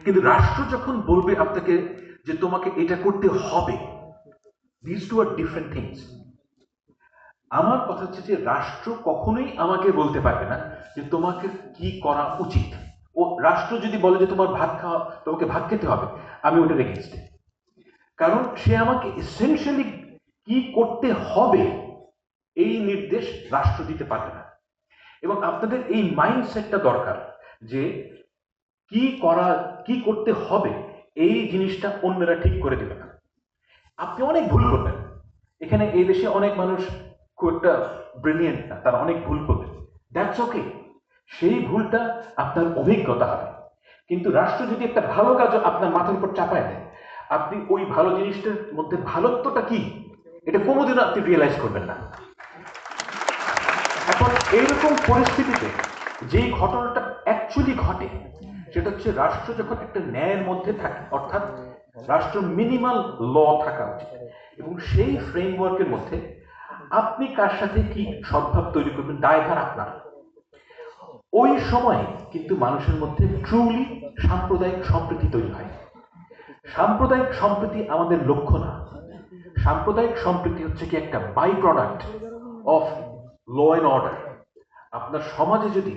কিন্তু রাষ্ট্র যখন বলবে আপনাকে যে তোমাকে এটা করতে হবে, this two are different things. আমার কথা হচ্ছে যে রাষ্ট্র কখনোই আমাকে বলতে পারবে না যে তোমাকে কি করা উচিত। ও রাষ্ট্র যদি বলে যে তোমাকে ভাত খেতে হবে, আমি ওটা এগেইনস্টে। কারণ সে আমাকে এসেনশিয়ালি কি করতে হবে এই নির্দেশ রাষ্ট্র দিতে পারবে না। এবং আপনাদের এই মাইন্ডসেটটা দরকার, যে কি করতে হবে এই জিনিসটা অন্যরা ঠিক করে দেবে না। আপনি অনেক ভুল করবেন, এখানে এই দেশে অনেক মানুষ খুব একটা ব্রিলিয়েন্ট না, তারা অনেক ভুল করবে, দ্যাটস ওকে। সেই ভুলটা আপনার অভিজ্ঞতা হবে। কিন্তু রাষ্ট্র যদি একটা ভালো কাজ আপনার মাথার উপর চাপায় দেয়, আপনি ওই ভালো জিনিসটার মধ্যে ভালোত্বটা কি, এটা কোনোদিনও আপনি রিয়েলাইজ করবেন না। এখন এইরকম পরিস্থিতিতে যেই ঘটনাটা অ্যাকচুয়ালি ঘটে, সেটা হচ্ছে রাষ্ট্র যখন একটা ন্যায়ের মধ্যে থাকে, অর্থাৎ রাষ্ট্র মিনিমাল ল থাকা উচিত, এবং সেই ফ্রেমওয়ার্কের মধ্যে আপনি কার সাথে কি সদ্ভাব তৈরি করবেন, দায়ভার আপনার। ওই সময় কিন্তু মানুষের মধ্যে ট্রুলি সাম্প্রদায়িক সম্প্রীতি তৈরি হয়। সাম্প্রদায়িক সম্প্রীতি আমাদের লক্ষ্য না। সাম্প্রদায়িক সম্প্রীতি হচ্ছে কি একটা by product of law and order. আপনার সমাজে যদি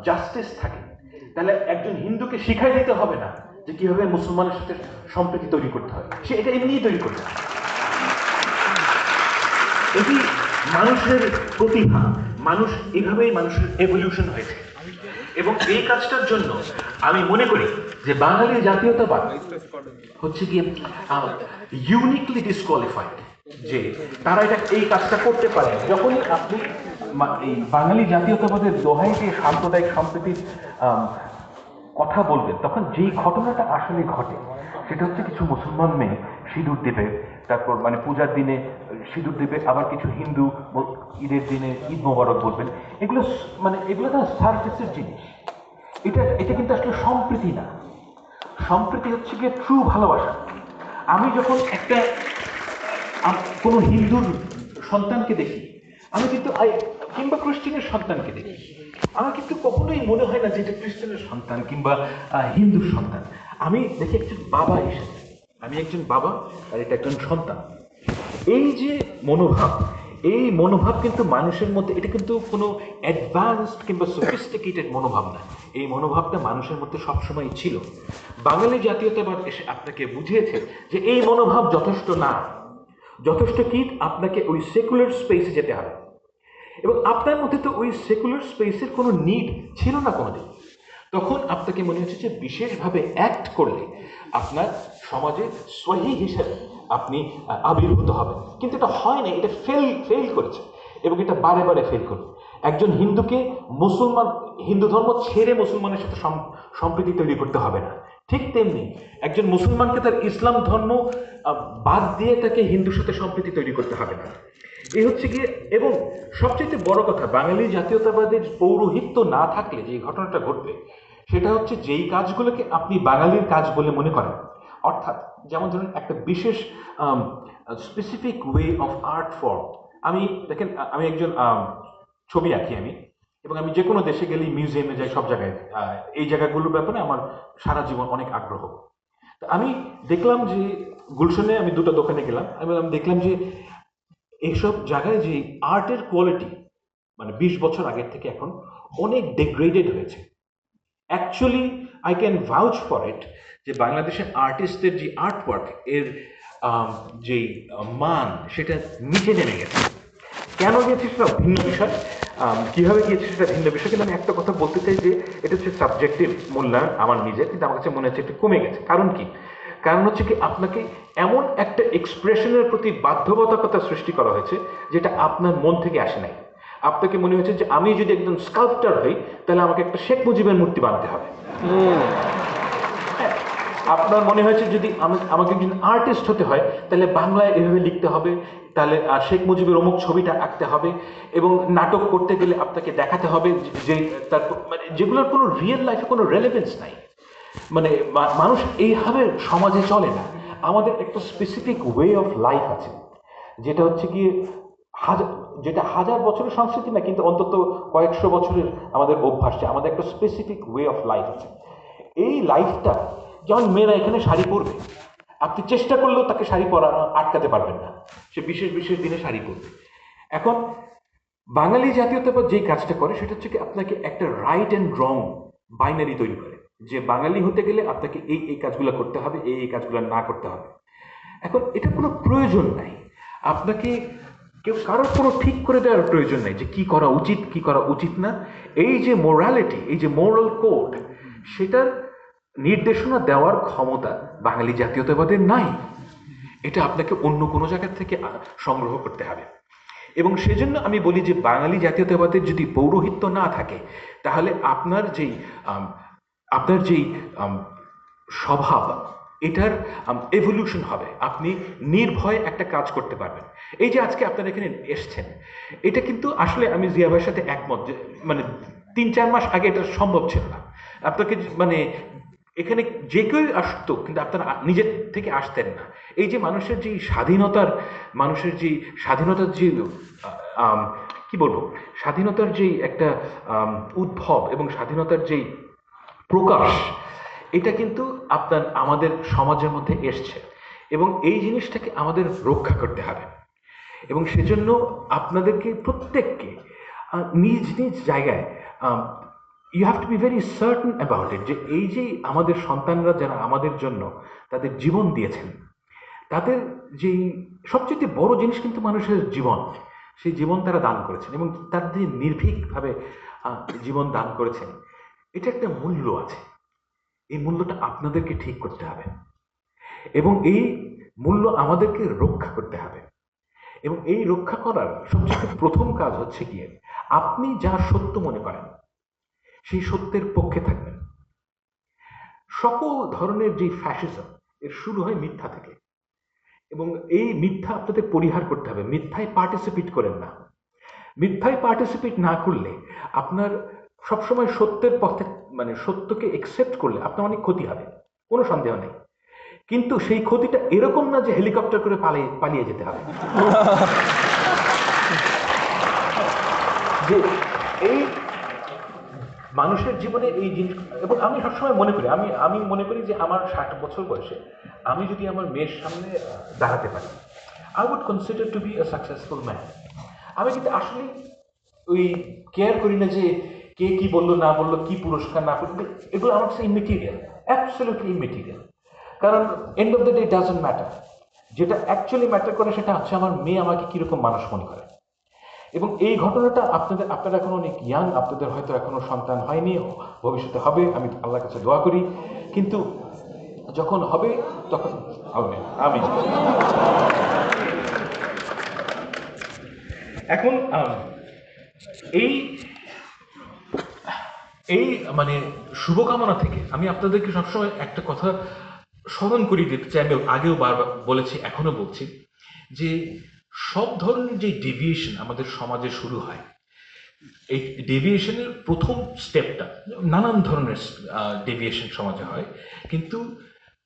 জাস্টিস থাকে, তাহলে একজন হিন্দুকে শিখাই দিতে হবে না যে কিভাবে মুসলমানের সাথে সম্প্রীতি তৈরি করতে হয়, সে এটা এমনিই তৈরি করবে। এটি মানুষের প্রতিভা, মানুষ এভাবেই মানুষের এভলিউশন হয়েছে। এবং এই কাজটার জন্য আমি মনে করি যে বাঙালি জাতীয়তাবাদ হচ্ছে গিয়ে ইউনিকলি ডিসকোয়ালিফাইড, যে তারা এই কাজটা করতে পারে। যখনই আপনি এই বাঙালি জাতীয়তাবাদের দোহাই দিয়ে সাম্প্রদায়িক সম্প্রীতির কথা বলবেন, তখন যেই ঘটনাটা আসলে ঘটে, সেটা হচ্ছে কিছু মুসলমান মেয়ে সিঁদুর দেবে, তারপর মানে পূজার দিনে সিঁদুর দেবে, আবার কিছু হিন্দু ঈদের দিনে ঈদ মোবারক বলবেন। এগুলো তো সার্ফেসের জিনিস। এটা কিন্তু আসলে সম্প্রীতি না। সম্প্রীতি হচ্ছে গিয়ে ট্রু ভালোবাসা। আমি যখন কোনো হিন্দুর সন্তানকে দেখি, আমি কিন্তু কিংবা খ্রিস্টানের সন্তানকে দেখি, আমার কিন্তু কখনোই মনে হয় না যে এটা খ্রিস্টানের সন্তান কিংবা হিন্দুর সন্তান। আমি দেখি একজন বাবা হিসেবে, আমি একজন বাবা আর এটা একজন সন্তান। এই যে মনোভাব, এই মনোভাব কিন্তু মানুষের মধ্যে, এটা কিন্তু কোনো অ্যাডভান্সড কিংবা সফিস্টিকেটেড মনোভাব না। এই মনোভাবটা মানুষের মধ্যে সবসময় ছিল। বাঙালি জাতীয়তাবাদ এসে আপনাকে বুঝিয়েছে যে এই মনোভাব যথেষ্ট না। যথেষ্ট কি, আপনাকে ওই সেকুলার স্পেসে যেতে হবে। এবং আপনার মধ্যে তো ওই সেকুলার স্পেসের কোনো নিড ছিল না কোনোদিন। তখন আপনাকে মনে হচ্ছে যে বিশেষভাবে অ্যাক্ট করলে আপনার সমাজে সহি হিসেবে আপনি আবির্ভূত হবেন। কিন্তু এটা হয় না, এটা ফেল করেছে এবং এটা বারে বারে ফেল করবে। একজন হিন্দুকে মুসলমান, হিন্দু ধর্ম ছেড়ে মুসলমানের সাথে সম্প্রীতি তৈরি করতে হবে না। ঠিক তেমনি একজন মুসলমানকে তার ইসলাম ধর্ম বাদ দিয়ে তাকে হিন্দুর সাথে সম্প্রীতি তৈরি করতে হবে না। এই হচ্ছে গিয়ে, এবং সবচেয়ে বড় কথা, বাঙালি জাতীয়তাবাদের পৌরোহিত্য না থাকলে যে ঘটনাটা ঘটবে সেটা হচ্ছে যেই কাজগুলোকে আপনি বাঙালির কাজ বলে মনে করেন, অর্থাৎ যেমন ধরুন একটা বিশেষ specific way of art form. আমি দেখেন, আমি একজন ছবি আঁকি আমি, এবং আমি যে কোনো দেশে গেলেই মিউজিয়ামে যাই, সব জায়গায় এই জায়গাগুলোর ব্যাপারে আমার সারা জীবন অনেক আগ্রহ। তো আমি দেখলাম যে গুলশনে আমি দুটো দোকানে গেলাম, আমি দেখলাম যে এইসব জায়গায় যে আর্টের কোয়ালিটি মানে 20 বছর আগের থেকে এখন অনেক ডিগ্রেডেড হয়েছে। Actually I can ভাউচ for it যে বাংলাদেশের আর্টিস্টদের যে আর্ট ওয়ার্ক এর যেই মান সেটা নিচে নেমে গেছে। কেন গিয়েছে সেটা ভিন্ন বিষয়, কীভাবে গিয়েছে সেটা ভিন্ন বিষয়। কিন্তু আমি একটা কথা বলতে চাই যে এটা হচ্ছে সাবজেক্টিভ মূল্যায়ন আমার নিজের, কিন্তু আমার কাছে মনে হচ্ছে একটু কমে গেছে। কারণ কি? কারণ হচ্ছে কি, আপনাকে এমন একটা এক্সপ্রেশনের প্রতি বাধ্যবাধকতা সৃষ্টি করা হয়েছে যেটা আপনার মন থেকে আসে নাই। আপনাকে মনে হচ্ছে যে আমি যদি একজন স্কাল্পচার হই তাহলে আমাকে একটা শেখ মুজিবের মূর্তি বানাতে হবে। আপনার মনে হয়েছে যদি আমাকে একজন আর্টিস্ট হতে হয় তাহলে বাংলায় এভাবে লিখতে হবে, তাহলে শেখ মুজিবের অমুক ছবিটা আঁকতে হবে, এবং নাটক করতে গেলে আপনাকে দেখাতে হবে যে তার মানে যেগুলোর কোনো রিয়েল লাইফে কোনো রেলেভেন্স নাই। মানে মানুষ এইভাবে সমাজে চলে না। আমাদের একটা স্পেসিফিক ওয়ে অফ লাইফ আছে, যেটা হচ্ছে গিয়ে যেটা হাজার বছরের সংস্কৃতি না, কিন্তু অন্তত কয়েকশো বছরের আমাদের অভ্যাস, আমাদের একটা স্পেসিফিক ওয়ে অফ লাইফ আছে। এই লাইফটা, যেমন মেয়েরা এখানে শাড়ি পরবে, আপনি চেষ্টা করলেও তাকে শাড়ি পরা আটকাতে পারবেন না, সে বিশেষ বিশেষ দিনে শাড়ি পরবে। এখন বাঙালি জাতীয়তাবাদ যেই কাজটা করে সেটা হচ্ছে কি, আপনাকে একটা রাইট অ্যান্ড রং বাইনারি তৈরি করে, যে বাঙালি হতে গেলে আপনাকে এই এই কাজগুলো করতে হবে, এই এই কাজগুলো না করতে হবে। এখন এটা কোনো প্রয়োজন নাই, আপনাকে কারোর কোনো ঠিক করে দেওয়ার প্রয়োজন নাই যে কি করা উচিত কি করা উচিত না। এই যে মোরালিটি, এই যে মোরাল কোড, সেটার নির্দেশনা দেওয়ার ক্ষমতা বাঙালি জাতীয়তাবাদের নাই। এটা আপনাকে অন্য কোনো জায়গা থেকে সংগ্রহ করতে হবে। এবং সেজন্য আমি বলি যে বাঙালি জাতীয়তাবাদের যদি পৌরোহিত্য না থাকে তাহলে আপনার যেই স্বভাব, এটার এভলিউশন হবে। আপনি নির্ভয়ে একটা কাজ করতে পারবেন। এই যে আজকে আপনারা এখানে এসছেন, এটা কিন্তু আসলে আমি জিয়া ভাইয়ের সাথে একমত যে মানে 3-4 মাস আগে এটা সম্ভব ছিল না। আপনাকে মানে এখানে যে কেউ আসতো, কিন্তু আপনারা নিজের থেকে আসতেন না। এই যে মানুষের যে স্বাধীনতার যে কি বলবো, স্বাধীনতার যেই একটা উদ্ভব এবং স্বাধীনতার যেই প্রকাশ, এটা কিন্তু আমাদের সমাজের মধ্যে এসছে, এবং এই জিনিসটাকে আমাদের রক্ষা করতে হবে। এবং সেজন্য আপনাদেরকে প্রত্যেককে নিজ নিজ জায়গায় you have to be very certain about it, যে এই যে আমাদের সন্তানরা যারা আমাদের জন্য তাদের জীবন দিয়েছেন, তাদের যেই সবচেয়ে বড় জিনিস কিন্তু মানুষের জীবন, সেই জীবন তারা দান করেছেন, এবং তার যে নির্ভীকভাবে জীবন দান করেছেন, এটা একটা মূল্য আছে। এই মূল্যটা আপনাদেরকে ঠিক করতে হবে, এবং এই মূল্য আমাদেরকে রক্ষা করতে হবে। এবং এই রক্ষা করার সবচেয়ে প্রথম কাজ হচ্ছে গিয়ে আপনি যা সত্য মনে করেন সেই সত্যের পক্ষে থাকবেন। সকল ধরনের যে ফ্যাসিজম এর শুরু হয় মিথ্যা থেকে, এবং এই মিথ্যা আপনাদের পরিহার করতে হবে। মিথ্যায় পার্টিসিপেট করেন না। মিথ্যায় পার্টিসিপেট না করলে আপনার সবসময় সত্যের পথে, মানে সত্যকে একসেপ্ট করলে আপনার অনেক ক্ষতি হবে, কোনো সন্দেহ নেই। কিন্তু সেই ক্ষতিটা এরকম না যে হেলিকপ্টার করে পালিয়ে যেতে হবে। যে এই মানুষের জীবনে এই জিনিস, এবং আমি সবসময় মনে করি, আমি মনে করি যে আমার 60 বছর বয়সে আমি যদি আমার মেয়ের সামনে দাঁড়াতে পারি, I would consider to be a successful man. আমি কিন্তু আসলে ওই কেয়ার করি না যে কে কি বললো না বললো, কি পুরস্কার না পুরস্কার, এগুলো আমার কাছে ইমেটেরিয়াল, অ্যাবসলিউটলি ইমেটেরিয়াল। কারণ end of the day doesn't matter. যেটা অ্যাকচুয়ালি ম্যাটার করে সেটা হচ্ছে আমার মেয়ে আমাকে কিরকম মানুষ মনে করে। এবং এই ঘটনাটা আপনারা এখন অনেক ইয়াং, আপনাদের হয়তো এখনো সন্তান হয়নি, ভবিষ্যতে হবে, আমি আল্লাহর কাছে দোয়া করি। কিন্তু যখন হবে তখন আমি এখন এই এই মানে শুভকামনা থেকে আমি আপনাদেরকে সবসময় একটা কথা স্মরণ করিয়ে দিতে চাই। আমি আগেও বারবার বলেছি, এখনো বলছি, যে সব ধরনের যে ডেভিয়েশন আমাদের সমাজে শুরু হয়, এই ডেভিয়েশনের প্রথম স্টেপটা, নানান ধরনের ডেভিয়েশন সমাজে হয়, কিন্তু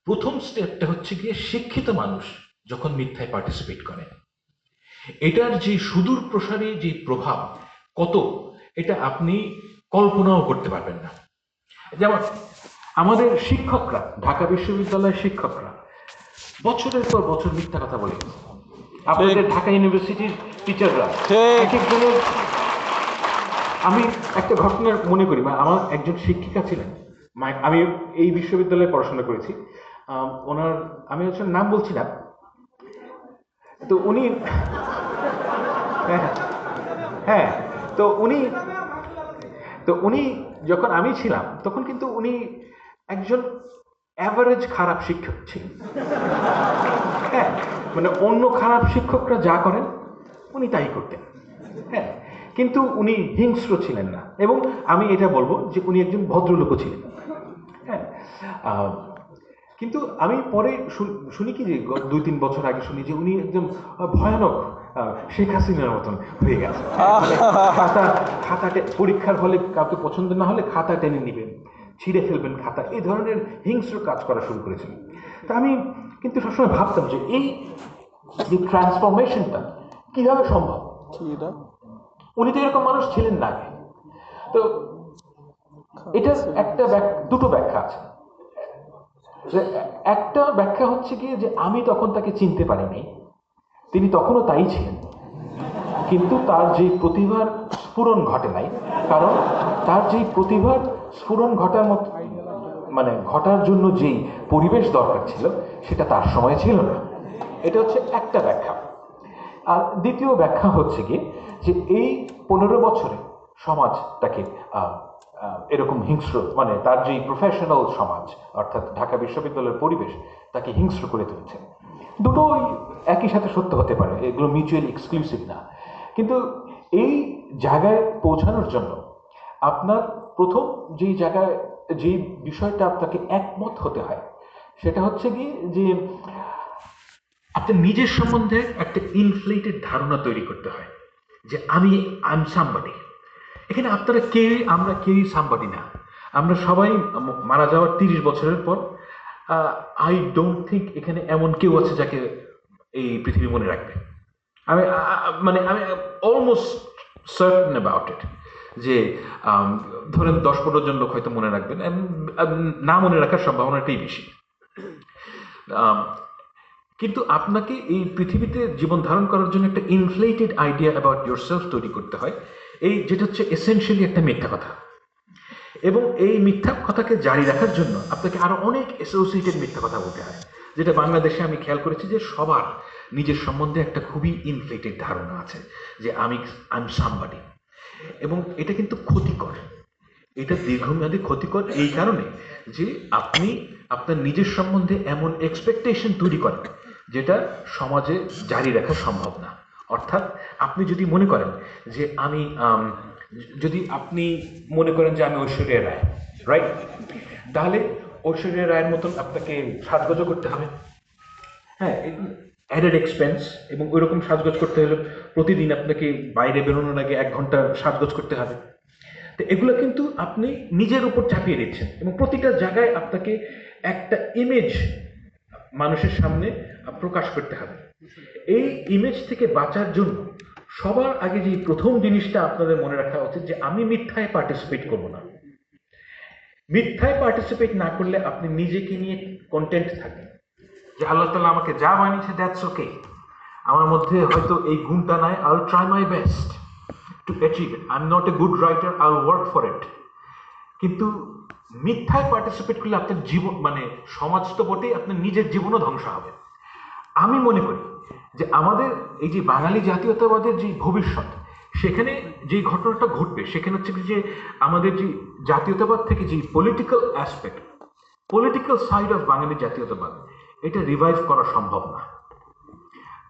প্রথম স্টেপটা হচ্ছে গিয়ে শিক্ষিত মানুষ যখন মিথ্যায় পার্টিসিপেট করে, এটার যে সুদূর প্রসারী যে প্রভাব কত, এটা আপনি কল্পনাও করতে পারবেন না। যেমন আমাদের শিক্ষকরা, ঢাকা বিশ্ববিদ্যালয়ের শিক্ষকরা বছরের পর বছর মিথ্যা কথা বলে গেছে। আপনাদের ঢাকা ইউনিভার্সিটির টিচাররা এক একজনের, আমি একটা ঘটনার মনে করি, আমার একজন শিক্ষিকা ছিলেন, আমি এই বিশ্ববিদ্যালয়ে পড়াশোনা করেছি, ওনার, আমি হচ্ছে নাম বলছি না, তো উনি, হ্যাঁ, তো উনি যখন আমি ছিলাম তখন কিন্তু উনি একজন অ্যাভারেজ খারাপ শিক্ষক ছিলেন। হ্যাঁ, মানে অন্য খারাপ শিক্ষকরা যা করেন উনি তাই করতেন। হ্যাঁ, কিন্তু উনি হিংস্র ছিলেন না, এবং আমি এটা বলবো যে উনি একজন ভদ্রলোকও ছিলেন। হ্যাঁ, কিন্তু আমি পরে শুনি কি যে 2-3 বছর আগে শুনি যে উনি একদম ভয়ানক শেখ হাসিনার মতন হয়ে গেছে। মানে খাতাতে পরীক্ষার হলে কাউকে পছন্দ না হলে খাতা টেনে নেবেন, ছিঁড়ে ফেলবেন খাতা, এই ধরনের হিংস্র কাজ করা শুরু করেছিলেন। তা আমি কিন্তু সবসময় ভাবতাম যে এই যে ট্রান্সফরমেশনটা কিভাবে সম্ভব। উনি তো এরকম মানুষ ছিলেন না আগে। তো এটার দুটো ব্যাখ্যা আছে। একটা ব্যাখ্যা হচ্ছে গিয়ে যে আমি তখন তাকে চিনতে পারিনি, তিনি তখনও তাই ছিলেন, কিন্তু তার যে প্রতিভার স্ফুরণ ঘটে নাই, কারণ তার যে প্রতিভার স্ফুরণ ঘটার মতো, মানে ঘটার জন্য যেই পরিবেশ দরকার ছিল সেটা তার সময় ছিল না। এটা হচ্ছে একটা ব্যাখ্যা। আর দ্বিতীয় ব্যাখ্যা হচ্ছে গিয়ে যে এই 15 বছরে সমাজ তাকে এরকম হিংস্র, মানে তার যে প্রফেশনাল সমাজ অর্থাৎ ঢাকা বিশ্ববিদ্যালয়ের পরিবেশ তাকে হিংস্র করে তুলেছে। দুটোই একই সাথে সত্য হতে পারে, এগুলো মিউচুয়ালি এক্সক্লুসিভ না। কিন্তু এই জায়গায় পৌঁছানোর জন্য আপনার প্রথম যেই জায়গায়, যে বিষয়টা আপনাকে একমত হতে হয়, সেটা হচ্ছে কি যে আপনার নিজের সম্বন্ধে একটা ইনফ্লেটেড ধারণা তৈরি করতে হয় যে আই এম সামবডি। এখানে আমরা কেউই সামবডি না। আমরা সবাই মারা যাওয়ার 30 বছরের পর আই ডোন্ট থিঙ্ক এখানে এমন কেউ আছে যাকে এই পৃথিবী মনে রাখবে। আমি অলমোস্ট সার্টেন অ্যাবাউট ইট যে ধরেন 10-15 জন লোক হয়তো মনে রাখবেন, না মনে রাখার সম্ভাবনাটাই বেশি। কিন্তু আপনাকে এই পৃথিবীতে জীবন ধারণ করার জন্য একটা ইনফ্লেটেড আইডিয়া অ্যাবাউট ইয়োরসেলফ তৈরি করতে হয়, এই যেটা হচ্ছে এসেনশিয়ালি একটা মিথ্যা কথা। এবং এই মিথ্যা কথাকে জারি রাখার জন্য আপনাকে আরো অনেক অ্যাসোসিয়েটেড মিথ্যা কথা বলতে হয়, যেটা বাংলাদেশে আমি খেয়াল করেছি যে সবার নিজের সম্বন্ধে একটা খুবই ইনফ্লেটেড ধারণা আছে যে আই এম সামবডি। এবং এটা কিন্তু ক্ষতিকর, এটা দীর্ঘমেয়াদী ক্ষতিকর এই কারণে যে আপনি আপনার নিজের সম্বন্ধে এমন এক্সপেকটেশন তৈরি করেন যেটা সমাজে জারি রাখা সম্ভব না। অর্থাৎ আপনি যদি মনে করেন যে যদি আপনি মনে করেন যে আমি ঐশ্বরিয়া রায়, রাইট, তাহলে ঐশ্বরিয়া রায়ের মতন আপনাকে সাজগোজ করতে হবে। হ্যাঁ, অ্যাডেড এক্সপেন্স, এবং ওই রকম সাজগোজ করতে হলে প্রতিদিন আপনাকে বাইরে বেরোনোর আগে 1 ঘন্টা সাজগোজ করতে হবে। তো এগুলো কিন্তু আপনি নিজের উপর চাপিয়ে দিচ্ছেন, এবং প্রতিটা জায়গায় আপনাকে একটা ইমেজ মানুষের সামনে প্রকাশ করতে হবে। এই ইমেজ থেকে বাঁচার জন্য সবার আগে যে প্রথম জিনিসটা আপনাদের মনে রাখা উচিত যে আমি মিথ্যায় পার্টিসিপেট করব না। মিথ্যায় পার্টিসিপেট না করলে আপনি নিজেকে নিয়ে কন্টেন্ট থাকেন যে আল্লাহ তাআলা আমাকে যা বানিয়েছে দ্যাটস ওকে, আমার মধ্যে হয়তো এই গুণটা নাই, I will try my best to achieve it, I am not a good writer, I will work for it. কিন্তু মিথ্যায় পার্টিসিপেট করলে আপনার জীবন মানে সমাজ তো বটেই, আপনার নিজের জীবনও ধ্বংস হবে। আমি মনে করি যে আমাদের এই যে বাঙালি জাতীয়তাবাদের যে ভবিষ্যৎ, সেখানে যে ঘটনাটা ঘটবে সেখানে হচ্ছে যে আমাদের যে জাতীয়তাবাদ থেকে যে political aspect, political side of Bangali জাতীয়তাবাদ, এটা রিভাইভ করা সম্ভব না।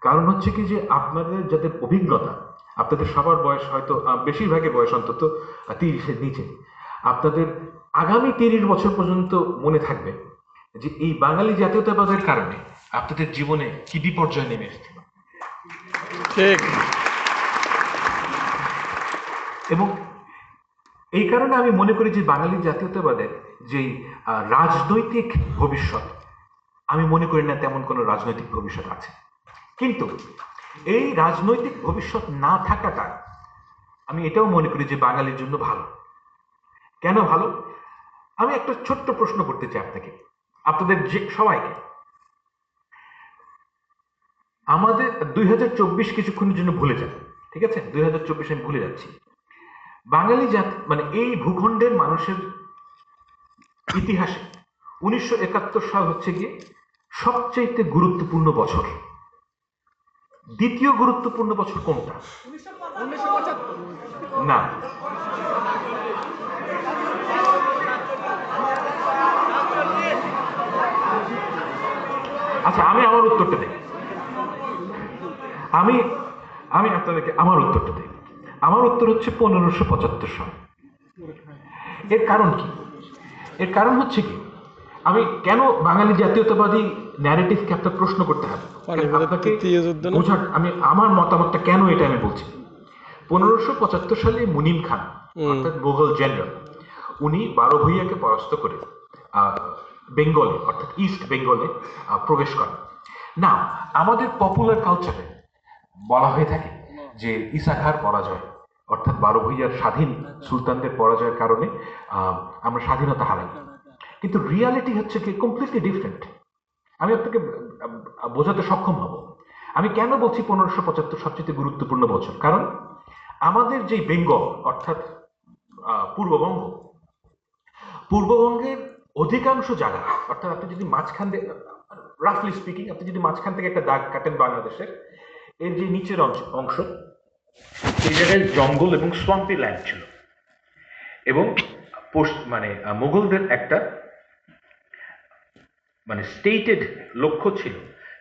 কারণ হচ্ছে কি যে আপনাদের যাদের অভিজ্ঞতা, আপনাদের সবার বয়স হয়তো বেশিরভাগের বয়স অন্তত 30-এর নিচে, আপনাদের আগামী 30 বছর পর্যন্ত মনে থাকবে যে এই বাঙালি জাতীয়তাবাদের কারণে আপনাদের জীবনে কি বিপর্যয় নেমে এসেছিল। ঠিক। এবং এই কারণে আমি মনে করি যে বাঙালি জাতীয়তাবাদের যেই রাজনৈতিক ভবিষ্যৎ, আমি মনে করি না তেমন কোনো রাজনৈতিক ভবিষ্যৎ আছে। কিন্তু এই রাজনৈতিক ভবিষ্যৎ না থাকাটা আমি এটাও মনে করি যে বাঙালির জন্য ভালো। কেন ভালো? আমি একটা ছোট্ট প্রশ্ন করতে চাই আপনাদের যে সবাইকে। আমাদের 2024 কিছুক্ষণের জন্য ভুলে যান, ঠিক আছে? 2024 আমি ভুলে যাচ্ছি। বাঙালি জাতি মানে এই ভূখণ্ডের মানুষের ইতিহাসে 1971 সাল হচ্ছে গিয়ে সবচেয়ে গুরুত্বপূর্ণ বছর। দ্বিতীয় গুরুত্বপূর্ণ বছর কোনটা? না, আচ্ছা আমি আমার উত্তরটা দিই। আমি আমি আপনাদেরকে আমার উত্তরটা দিই। আমার উত্তর হচ্ছে 1575 সাল। এর কারণ কি? এর কারণ হচ্ছে কি, আমি কেন বাঙালি জাতীয়তাবাদী ন্যারেটিভকে আপনার প্রশ্ন করতে হবে আপনাকে বোঝার, আমি আমার মতামতটা কেন এটা আমি বলছি। 1575 সালে মুনিম খান অর্থাৎ মুঘল জেনারেল, উনি 12 ভূঁইয়াকে পরাস্ত করে বেঙ্গলে অর্থাৎ ইস্ট বেঙ্গলে প্রবেশ করেন। না, আমাদের পপুলার কালচারে বলা হয়ে থাকে যে ইসাখার পরাজয় অর্থাৎ 12 ভূঁইয়ার স্বাধীন সুলতানদের পরাজয়ের কারণে আমরা স্বাধীনতা হারাই। কিন্তু রিয়ালিটি হচ্ছে কি কমপ্লিটলি ডিফারেন্ট। আমি আপনাকে বোঝাতে সক্ষম হব। আমি কেন বলছি 1575 সবচেয়ে গুরুত্বপূর্ণ বছর, কারণ আমাদের যে বেঙ্গল অর্থাৎ পূর্ববঙ্গ, পূর্ববঙ্গের অধিকাংশ জায়গা অর্থাৎ আপনি যদি মাঝখান থেকে রাফলি স্পিকিং আপনি যদি মাঝখান থেকে একটা দাগ কাটেন বাংলাদেশের, এর যে নিচের অংশ এই জায়গায় জঙ্গল এবং সোয়াম্পি ল্যান্ড ছিল। এবং মানে মুঘলদের একটা মানে স্টেটেড লক্ষ্য ছিল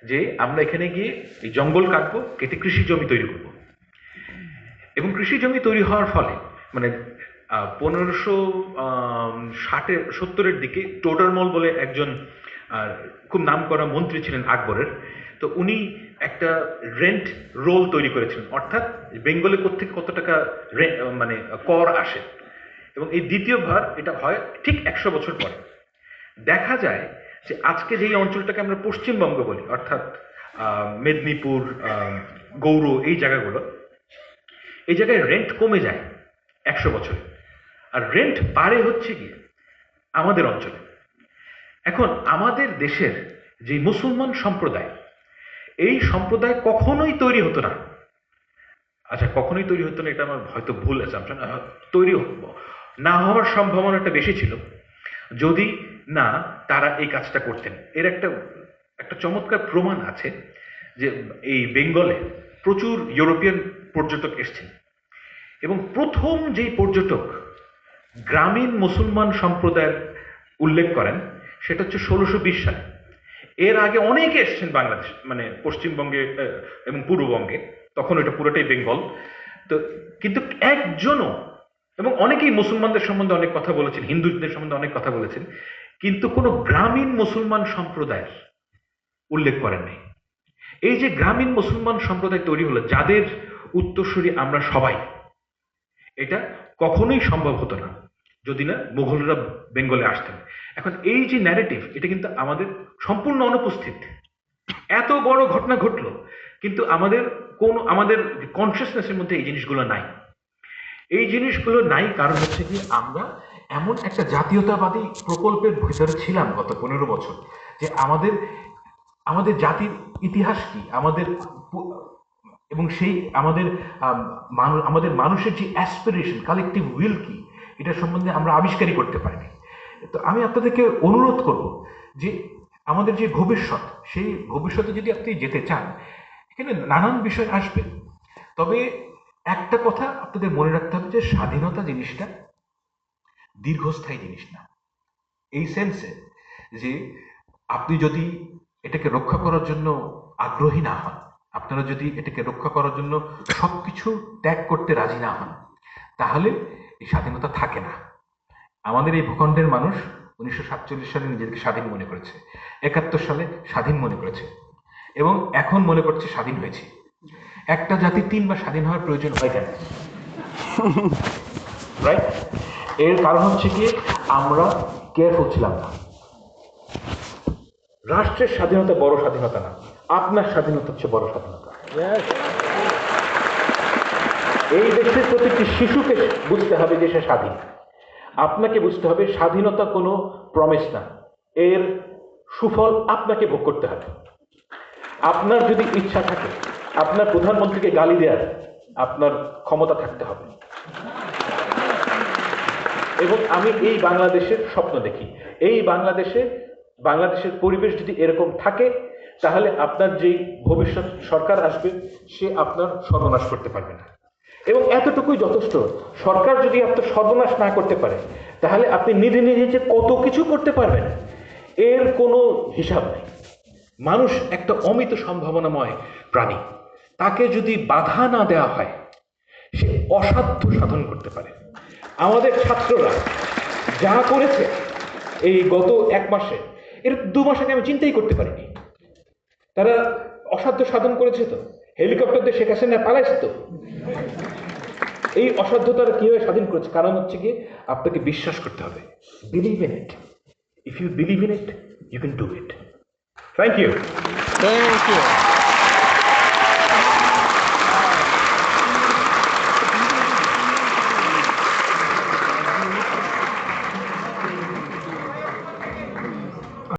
যে আমরা এখানে গিয়ে এই জঙ্গল কাটবো, কেটে কৃষি জমি তৈরি করব। এবং কৃষি জমি তৈরি হওয়ার ফলে মানে 1570-এর দিকে টোডরমল বলে একজন খুব নামকরা মন্ত্রী ছিলেন আকবরের, তো উনি একটা রেন্ট রোল তৈরি করেছিলেন, অর্থাৎ বেঙ্গলে কোত্থেকে কত টাকা মানে কর আসে। এবং এই দ্বিতীয়বার এটা হয় ঠিক 100 বছর পরে। দেখা যায় যে আজকে যেই অঞ্চলটাকে আমরা পশ্চিমবঙ্গ বলি অর্থাৎ মেদিনীপুর, গৌড়, এই জায়গাগুলো, এই জায়গায় রেন্ট কমে যায় 100 বছরে, আর রেন্ট বাড়ে হচ্ছে গিয়ে আমাদের অঞ্চলে। এখন আমাদের দেশের যে মুসলমান সম্প্রদায়, এই সম্প্রদায় কখনোই তৈরি হতো না। আচ্ছা কখনোই তৈরি হতো না এটা আমার হয়তো ভুল অ্যাসাম্পশন, তৈরি না হওয়ার সম্ভাবনাটা বেশি ছিল যদি না তারা এই কাজটা করতেন। এর একটা চমৎকার প্রমাণ আছে যে এই বেঙ্গলে প্রচুর ইউরোপিয়ান পর্যটক এসছেন, এবং প্রথম যেই পর্যটক গ্রামীণ মুসলমান সম্প্রদায়ের উল্লেখ করেন সেটা হচ্ছে 1620 সালে। এর আগে অনেকে এসছেন বাংলাদেশ মানে পশ্চিমবঙ্গে এবং পূর্ববঙ্গে, তখন এটা পুরোটাই বেঙ্গল। তো কিন্তু একজনও, এবং অনেকেই মুসলমানদের সম্বন্ধে অনেক কথা বলেছেন, হিন্দুদের সম্বন্ধে অনেক কথা বলেছেন, কিন্তু কোনো গ্রামীণ মুসলমান সম্প্রদায়ের উল্লেখ করেন নাই। এই যে গ্রামীণ মুসলমান সম্প্রদায় তৈরি হলো, যাদের উত্তরসূরি আমরা সবাই, এটা কখনোই সম্ভব হতো না যদি না মুঘলরা বেঙ্গলে আসতেন। এখন এই যে ন্যারেটিভ, এটা কিন্তু আমাদের সম্পূর্ণ অনুপস্থিত। এত বড় ঘটনা ঘটলো কিন্তু আমাদের কনসিয়াসনেসের মধ্যে এই জিনিসগুলো নাই। এই জিনিসগুলো নাই কারণ হচ্ছে কি আমরা এমন একটা জাতীয়তাবাদী প্রকল্পের ভিতরে ছিলাম গত 15 বছর, যে আমাদের আমাদের জাতির ইতিহাস কি, আমাদের এবং সেই আমাদের আমাদের মানুষের যে অ্যাসপিরেশন, কালেকটিভ উইল কি, এটা সম্বন্ধে আমরা আবিষ্কারই করতে পারিনি। তো আমি আপনাদেরকে অনুরোধ করব যে আমাদের যে ভবিষ্যৎ, সেই ভবিষ্যতে যদি আপনি যেতে চান, এখানে নানান বিষয় আসবে, তবে একটা কথা আপনাদের মনে রাখতে হবে যে স্বাধীনতা জিনিসটা দীর্ঘস্থায়ী জিনিস না। এই সেন্সে যে আপনি যদি এটাকে রক্ষা করার জন্য আগ্রহী না হন, আপনারা যদি এটাকে রক্ষা করার জন্য সবকিছু ত্যাগ করতে রাজি না হন, তাহলে এই স্বাধীনতা থাকে না। আমাদের এই ভূখণ্ডের মানুষ 1947 সালে নিজেদেরকে স্বাধীন মনে করেছে, 71 সালে স্বাধীন মনে করেছে, এবং এখন মনে করছে স্বাধীন হয়েছে। একটা জাতি 3 বার স্বাধীন হওয়ার প্রয়োজন হয় কেন? রাইট? এর কারণ হচ্ছে কি, আমরা কেয়ারফুল ছিলাম না। রাষ্ট্রের স্বাধীনতা বড় স্বাধীনতা না, আপনার স্বাধীনতা হচ্ছে বড় স্বাধীনতা। এই দেশের প্রতিটি শিশুকে বুঝতে হবে যে সে স্বাধীন। আপনাকে বুঝতে হবে স্বাধীনতা কোনো প্রমিস না, এর সুফল আপনাকে ভোগ করতে হবে। আপনার যদি ইচ্ছা থাকে আপনার প্রধানমন্ত্রীকে গালি দেওয়ার, আপনার ক্ষমতা থাকতে হবে। এবং আমি এই বাংলাদেশের স্বপ্ন দেখি, এই বাংলাদেশের পরিবেশ যদি এরকম থাকে, তাহলে আপনার যেই ভবিষ্যৎ সরকার আসবে সে আপনার সর্বনাশ করতে পারবে না। এবং এতটুকুই যথেষ্ট, সরকার যদি আপনার সর্বনাশ না করতে পারে, তাহলে আপনি নিজে নিজে যে কত কিছু করতে পারবেন এর কোনো হিসাব নেই। মানুষ একটা অমিত সম্ভাবনাময় প্রাণী, তাকে যদি বাধা না দেওয়া হয় সে অসাধ্য সাধন করতে পারে। আমাদের ছাত্ররা যা করেছে এই গত 1 মাসে, এর 2 মাস আগে আমি চিন্তাই করতে পারিনি। তারা অসাধ্য সাধন করেছে, তো হেলিকপ্টার দিয়ে শেখ হাসিনা পালাইছে। তো এই অসাধ্যতারা কিভাবে স্বাধীন করেছে? কারণ হচ্ছে কি, আপনাকে বিশ্বাস করতে হবে। Believe in it. If you believe in it, you can do it. Thank you. Thank you.